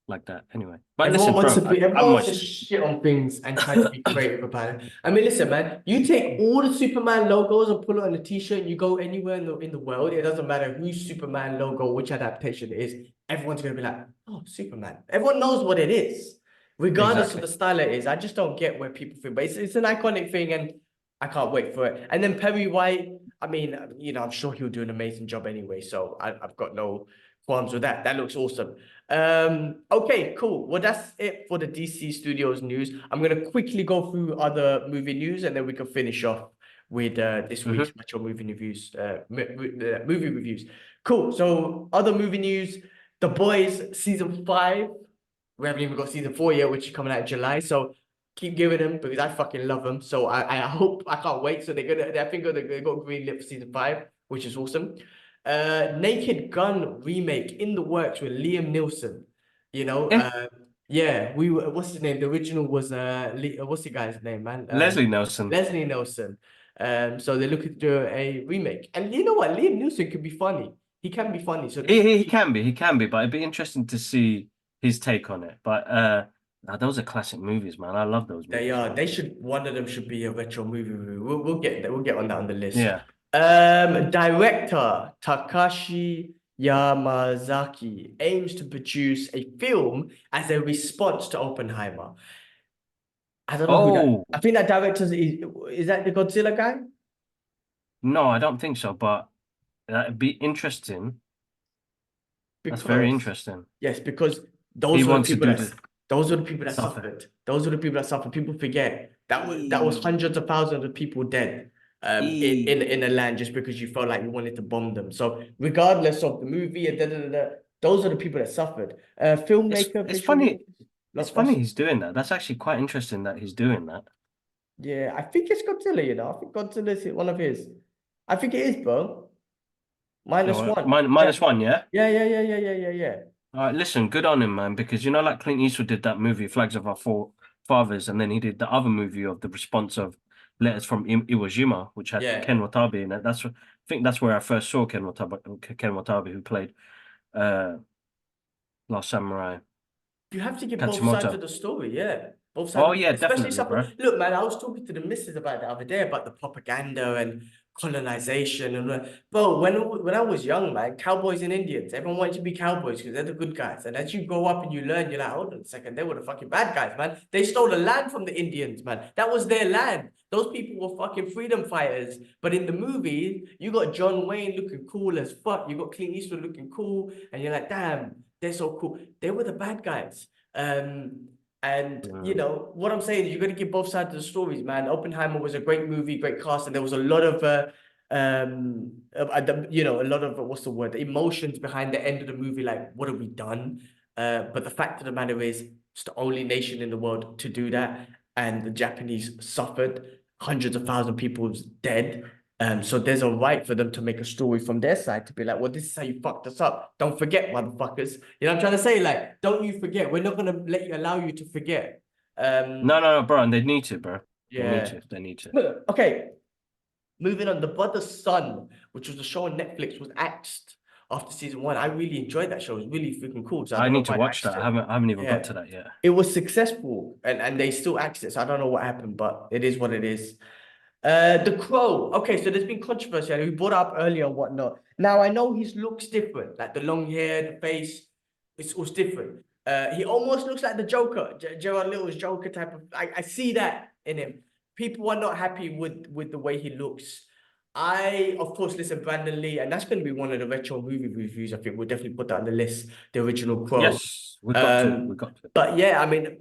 like that anyway. But Everyone listen, wants to bro, be, I'm everyone wants to moist. shit on things and try to be creative about it. I mean, listen, man, you take all the Superman logos and put it on a t-shirt, and you go anywhere in the world, it doesn't matter whose Superman logo, which adaptation it is, everyone's gonna be like, oh, Superman. Everyone knows what it is, regardless of Exactly. the style it is. I just don't get where people feel, but it's an iconic thing, and I can't wait for it. And then Perry White, I mean, I'm sure he'll do an amazing job anyway, so I've got no qualms with that. That looks awesome. Okay, cool. Well, that's it for the DC Studios news. I'm gonna quickly go through other movie news, and then we can finish off with this week's retro movie reviews. Movie reviews. Cool. So other movie news: The Boys season 5. We haven't even got season 4 yet, which is coming out in July. So keep giving them because I fucking love them. So I hope I can't wait. So I think they got greenlit for season 5, which is awesome. Naked Gun remake in the works with Liam Neeson. You know, Yeah. yeah, what's his name? The original was what's the guy's name, man? Leslie Nelson. Leslie Nelson. So they're looking to do a remake. And you know what? Liam Neeson can be funny. He can be funny. So this He can be, but it'd be interesting to see his take on it. But those are classic movies, man. I love those they movies, are. man. They should. One of them should be a retro movie review. We'll get there. We'll get on that on the list. Yeah. Director Takashi Yamazaki aims to produce a film as a response to Oppenheimer. I don't know who that. Oh I think that director is that the Godzilla guy? no, I don't think so. But that'd be interesting. That's very Because interesting. yes, because He those were the wants to people do that the those were the people that stuff. suffered. Those were the people that suffered. People forget that was hundreds of thousands of people dead in a land just because you felt like you wanted to bomb them. So regardless of the movie and those are the people that suffered. Filmmaker, It's visual, funny. It's funny blockbuster. he's doing that. That's actually quite interesting that he's doing that. Yeah, I think it's Godzilla, I think Godzilla's one of his. I think it is, bro. Minus No, one. Yeah. minus one, yeah. Yeah, yeah, yeah, yeah, yeah, yeah, yeah. All right, listen, good on him, man. Because like Clint Eastwood did that movie, Flags of Our Fathers, and then he did the other movie of the response of Letters from Iwo Jima, which had Yeah. Ken Watanabe in it. I think that's where I first saw Ken Watanabe, who played uh Last Samurai, You have to give both sides of Katsumoto. the story, yeah. Both sides Oh of the, yeah, especially definitely, some. bro. Look, man, I was talking to the missus about the other day about the propaganda and colonization and bro, when I was young, man, cowboys and Indians, everyone wanted to be cowboys because they're the good guys. And as you grow up and you learn, you're like, hold on a second, they were the fucking bad guys, man. They stole the land from the Indians, man. That was their land. Those people were fucking freedom fighters. But in the movie, you got John Wayne looking cool as fuck. You got Clint Eastwood looking cool, and you're like, damn, they're so cool. They were the bad guys. And Mm. what I'm saying is you got to give both sides of the stories, man. Oppenheimer was a great movie, great cast, and there was a lot of a lot of what's the word? The emotions behind the end of the movie, like what have we done? But the fact of the matter is, it's the only nation in the world to do that, and the Japanese suffered. Hundreds of thousands of people was dead. So there's a right for them to make a story from their side to be like, well, this is how you fucked us up. Don't forget, motherfuckers. You know what I'm trying to say? Like, don't you forget. We're not gonna allow you to forget. No, bro, and they need to, bro. They need Yeah. to. They need to. Okay. Moving on, The Brother's Son, which was a show on Netflix, was axed after season 1. I really enjoyed that show. It was really freaking cool. So I I don't know need to why they watch axed that. it. I haven't even got Yeah. to that yet. It was successful and they still axed it. So I don't know what happened, but it is what it is. The Crow. Okay, so there's been controversy and we brought up earlier and whatnot. Now I know his looks different, like the long hair, the face, it's was different. He almost looks like the Joker, Gerard Little's Joker type of. I see that in him. People are not happy with the way he looks. I, of course, listen, Brandon Lee, and that's going to be one of the retro movie reviews. I think we'll definitely put that on the list, the original Crow. Yes, we've got to. We've got to. But yeah, I mean,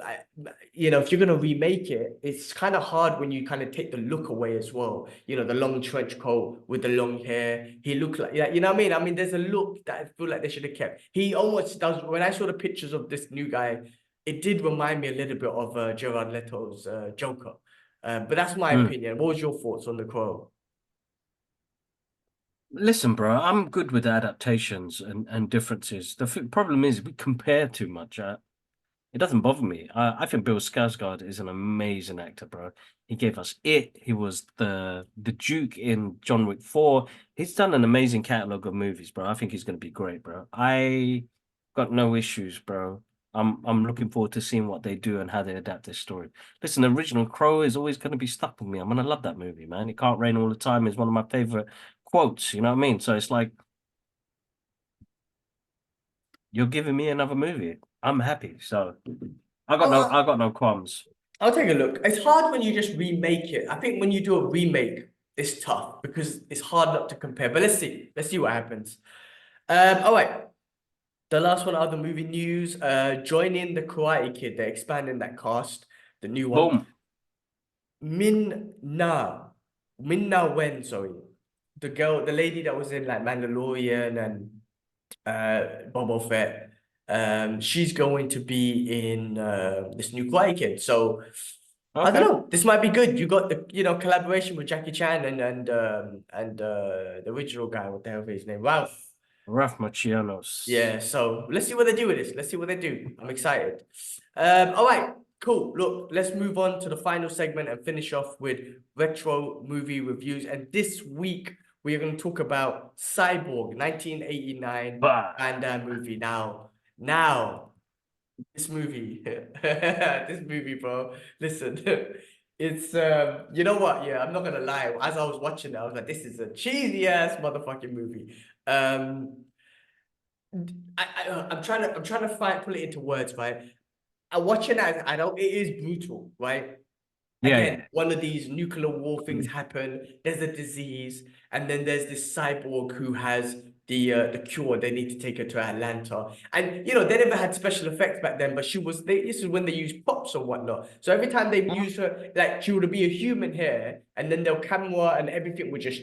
if you're gonna remake it, it's kind of hard when you kind of take the look away as well. The long trench coat with the long hair. He looked like, yeah, you know what I mean? I mean, there's a look that I feel like they should have kept. He almost does. When I saw the pictures of this new guy, it did remind me a little bit of Gerard Leto's Joker. But that's my opinion. What was your thoughts on The Crow? Listen, bro, I'm good with adaptations and differences. The problem is we compare too much. It doesn't bother me. I think Bill Skarsgård is an amazing actor, bro. He gave us It. He was the Duke in John Wick 4. He's done an amazing catalog of movies, bro. I think he's going to be great, bro. I got no issues, bro. I'm looking forward to seeing what they do and how they adapt this story. Listen, the original Crow is always going to be stuck with me. I'm gonna love that movie, man. It can't rain all the time is one of my favorite quotes. You know what I mean? So it's like you're giving me another movie. I'm happy. So I'll, I got no qualms. I'll take a look. It's hard when you just remake it. I think when you do a remake, it's tough because it's hard not to compare. But let's see. Let's see what happens. All right. The last one, other movie news. Joining the Karate Kid. They're expanding that cast. The new one. Boom. Ming-Na Wen, sorry. The lady that was in like Mandalorian and Boba Fett. She's going to be in this new Karate Kid. So I don't Okay. know. This might be good. You got the collaboration with Jackie Chan and the original guy. What the hell is his name? Ralph. Ralph Macchianos. Yeah. So let's see what they do with this. Let's see what they do. I'm excited. All right. Cool. Look, let's move on to the final segment and finish off with retro movie reviews. And this week we are going to talk about Cyborg, 1989 Bah. Van Damme movie. Now, this movie, this movie, bro. Listen, it's you know what? Yeah, I'm not gonna lie. As I was watching it, I was like, this is a cheesy ass motherfucking movie. I'm trying to find put it into words, right? Watching that, I don't. It is brutal, right? Yeah, Again, yeah. one of these nuclear war things happen. There's a disease, and then there's this cyborg who has the cure. They need to take her to Atlanta, and they never had special effects back then. But this is when they used props and whatnot. So every time they use her, like she would be a human here, and then their camera and everything would just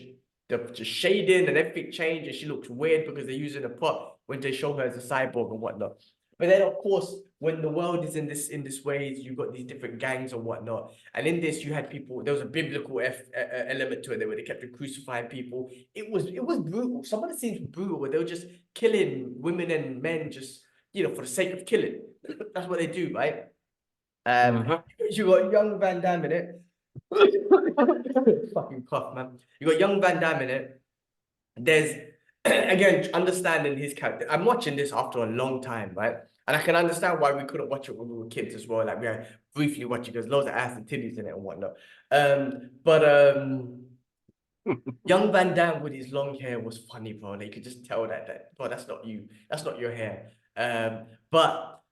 shading and everything change, and she looks weird because they're using a prop when they show her as a cyborg and whatnot. But then, of course, when the world is in this way, you've got these different gangs and whatnot. And in this, you had people. There was a biblical element to it, where they kept crucifying people. It was brutal. Some of the scenes were brutal, where they were just killing women and men, just for the sake of killing. That's what they do, right? You got young Van Damme in it. Fucking cough, man. You got young Van Damme in it. There's again understanding his character. I'm watching this after a long time, right? And I can understand why we couldn't watch it when we were kids as well. Like we had briefly watching because loads of ass and titties in it and whatnot. But young Van Damme with his long hair was funny, bro. They could just tell that bro, that's not you. That's not your hair. But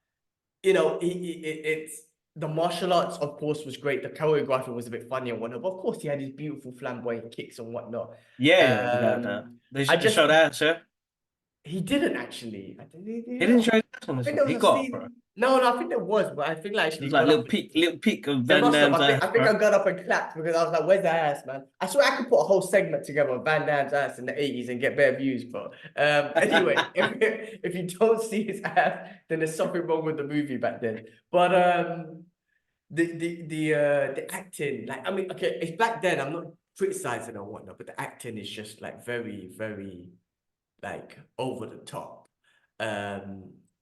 it's the martial arts, of course, was great. The choreography was a bit funny and whatnot. But of course, he had his beautiful flamboyant kicks and whatnot. Yeah, yeah, without that. They I just showed that, sir. he didn't actually. He didn't show that on I this think one. there He was a got, bro. scene. No, I think there was, but I think like It actually was like got up. little peek of They Van must have. Damme's ass, I think bro. I got up and clapped because I was like, "Where's that ass, man?" I swear I could put a whole segment together of Van Damme's ass in the '80s and get better views, bro. Anyway, if you don't see his ass, then there's something wrong with the movie back then. But the acting, like I mean, okay, it's back then. I'm not criticizing or whatnot, but the acting is just like very, very like over the top.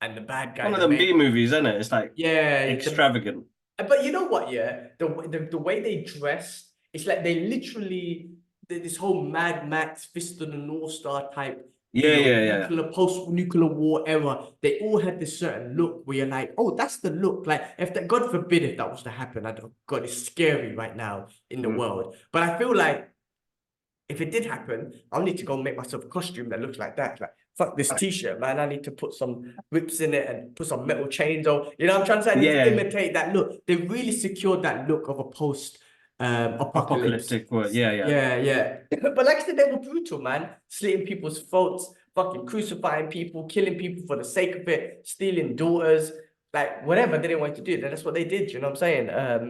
And the bad guy, One of the them B main, movies, isn't it? It's like yeah, extravagant. but you know what? Yeah, the way they dress, it's like they literally this whole Mad Max, Fist of the North Star type, Yeah, yeah, yeah. nuclear post-nuclear war era. They all had this certain look where you're like, oh, that's the look. Like, if that, God forbid, if that was to happen, I don't, God, it's scary right now in the world. But I feel like if it did happen, I'll need to go make myself a costume that looks like that. Like, fuck this t-shirt, man. I need to put some whips in it and put some metal chains on. You know what I'm trying to say? I need to Yeah. imitate that look. They really secured that look of a post apocalypse. Apocalyptic world. Yeah, yeah. Yeah. But like I said, they were brutal, man. Slitting people's throats, fucking crucifying people, killing people for the sake of it, stealing daughters, like whatever they didn't want to do. Then that's what they did. You know what I'm saying?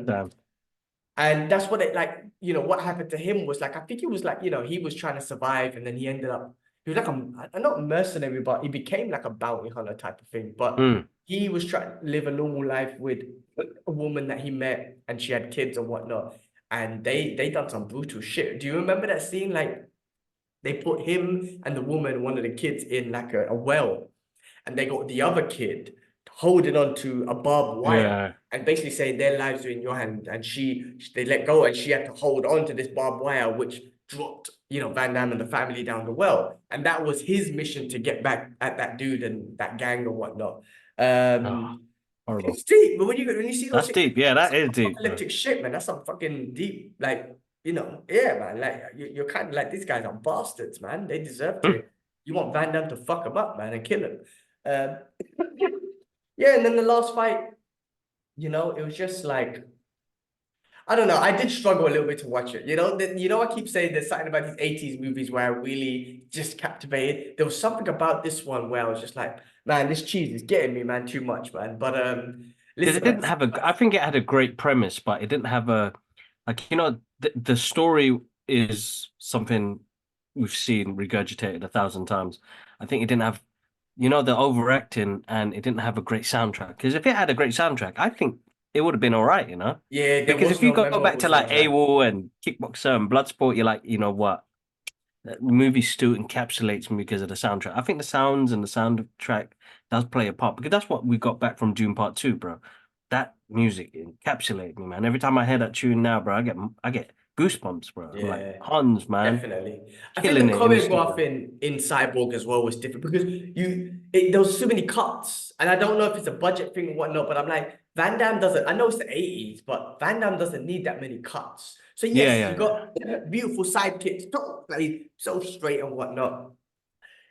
Damn. And that's what it like, what happened to him was like, I think he was like, he was trying to survive and then he ended up, he was like not a mercenary, but he became like a bounty hunter type of thing. But he was trying to live a normal life with a woman that he met and she had kids and whatnot. And they done some brutal shit. Do you remember that scene? Like They put him and the woman, one of the kids, in like a well, and they got the other kid holding on to a barbed wire Yeah. and basically saying their lives are in your hand. And they let go, and she had to hold on to this barbed wire, which dropped, Van Damme and the family down the well. And that was his mission to get back at that dude and that gang or whatnot. Oh, horrible. It's deep, but when you see those That's deep. Yeah, that is deep, bro. apocalyptic shit, man, that's some fucking deep, like, yeah, man, like you're kind of like, these guys are bastards, man. They deserve to. You want Van Damme to fuck him up, man, and kill him. Yeah, and then the last fight, it was just like, I don't know. I did struggle a little bit to watch it. I keep saying there's something about these 80s movies where I really just captivated. There was something about this one where I was just like, man, this cheese is getting me, man, too much, man. But Because listen, it didn't have I think it had a great premise, but it didn't have the story is something we've seen regurgitated 1,000 times. I think it didn't have, the overacting, and it didn't have a great soundtrack. Because if it had a great soundtrack, I think it would have been all right, yeah, there Because was if you no go back to like soundtrack. AWOL and Kickboxer and Bloodsport, you're like, you know what? The movie still encapsulates me because of the soundtrack. I think the sounds and the soundtrack does play a part, because that's what we got back from Dune Part 2, bro. That music encapsulated me, man. Every time I hear that tune now, bro, I get goosebumps, bro. I'm like, Yeah, Hans, man, definitely. I think killing the it in the studio. choreographing in Cyborg as well was different because there was so many cuts, and I don't know if it's a budget thing or whatnot, but I'm like, Van Damme doesn't. I know it's the 80s, but Van Damme doesn't need that many cuts. So Yeah, yes, yeah, you yeah. got beautiful side kicks, like so straight and whatnot.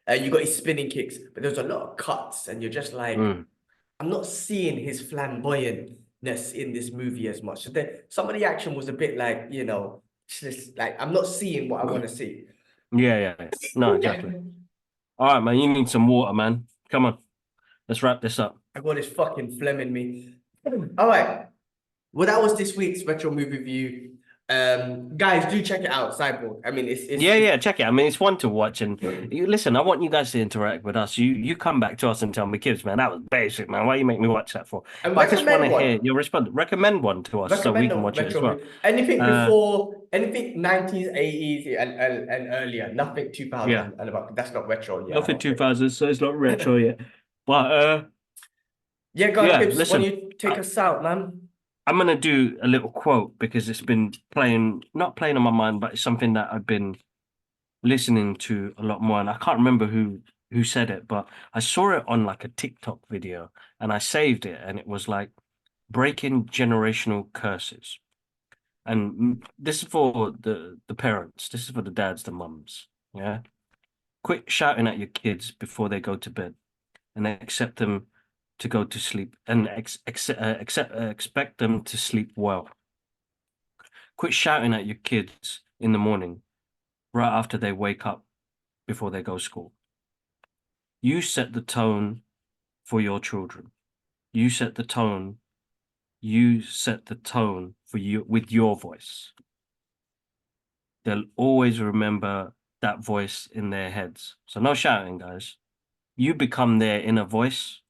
You got his spinning kicks, but there's a lot of cuts, and you're just like, Mm. I'm not seeing his flamboyantness in this movie as much. So some of the action was a bit like, just like, I'm not seeing what I want to see. Yeah, yeah, yeah. No, exactly. All right, man, you need some water, man. Come on, let's wrap this up. I got this fucking phlegm in me. All right. Well, that was this week's retro movie review. Guys, do check it out, Cyborg. I mean, Yeah, check it. I mean, it's one to watch, and listen, I want you guys to interact with us. You come back to us and tell me, kids, man, that was basic, man. Why you make me watch that for? and But I just want to recommend hear one. your response. Recommend one to us so we Recommend can a watch it as retro well. movie. Anything Uh, before, anything 90s, 80s, and earlier. Nothing 2000 yeah, and about. That's not retro yet, I nothing don't think. 2000s, so it's not retro yet. But Yeah, go on, yeah, Clips. Why don't listen, you take us out, man? I'm gonna do a little quote because it's been not playing on my mind, but it's something that I've been listening to a lot more, and I can't remember who said it, but I saw it on like a TikTok video, and I saved it, and it was like breaking generational curses. And this is for the parents. This is for the dads, the mums. Yeah, quit shouting at your kids before they go to bed, and accept them to go to sleep, and expect them to sleep well. Quit shouting at your kids in the morning, right after they wake up, before they go to school. You set the tone for your children. You set the tone. You set the tone for you with your voice. They'll always remember that voice in their heads. So no shouting, guys. You become their inner voice.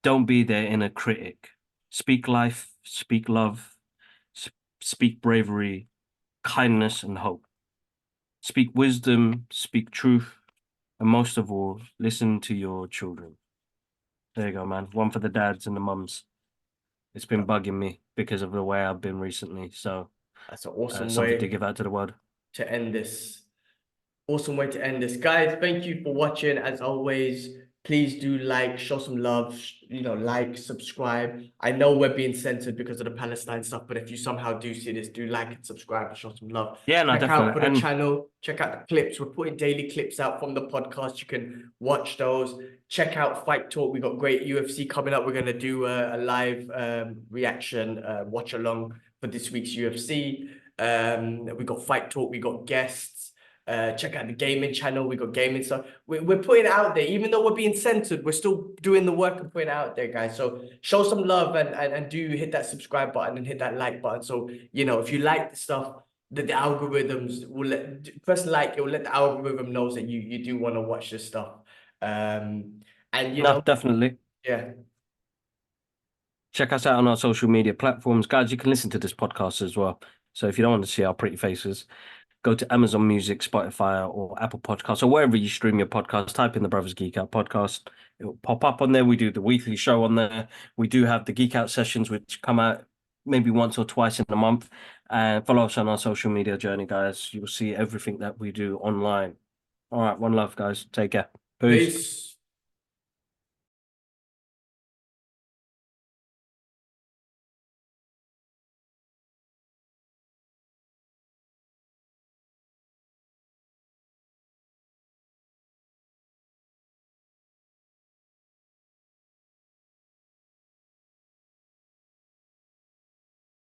Don't be their inner critic. Speak life, speak love, speak bravery, kindness, and hope. Speak wisdom, speak truth, and most of all, listen to your children. There you go, man. One for the dads and the mums. It's been bugging me because of the way I've been recently. So That's an awesome something to way give out to the world. to end this. Awesome way to end this. Guys, thank you for watching. As always, please do like, show some love, like, subscribe. I know we're being censored because of the Palestine stuff, but if you somehow do see this, do like and subscribe and show some love. Yeah, no, Check definitely. out for the And channel, check out the clips. We're putting daily clips out from the podcast. You can watch those. Check out Fight Talk. We got great UFC coming up. We're gonna do a live reaction, watch along for this week's UFC. We got Fight Talk, we got guests. Check out the gaming channel. We got gaming stuff. We're putting it out there, even though we're being censored. We're still doing the work and putting it out there, guys. So show some love and do hit that subscribe button and hit that like button. So if you like the stuff, the algorithms will press like. It will let the algorithm knows that you do want to watch this stuff. And no, definitely. yeah. Check us out on our social media platforms. Guys, you can listen to this podcast as well. So if you don't want to see our pretty faces, go to Amazon Music, Spotify, or Apple Podcasts, or wherever you stream your podcast. Type in the Brothers Geek Out podcast. It will pop up on there. We do the weekly show on there. We do have the Geek Out sessions, which come out maybe once or twice in a month. And follow us on our social media journey, guys. You will see everything that we do online. All right, one love, guys. Take care. Peace. Peace.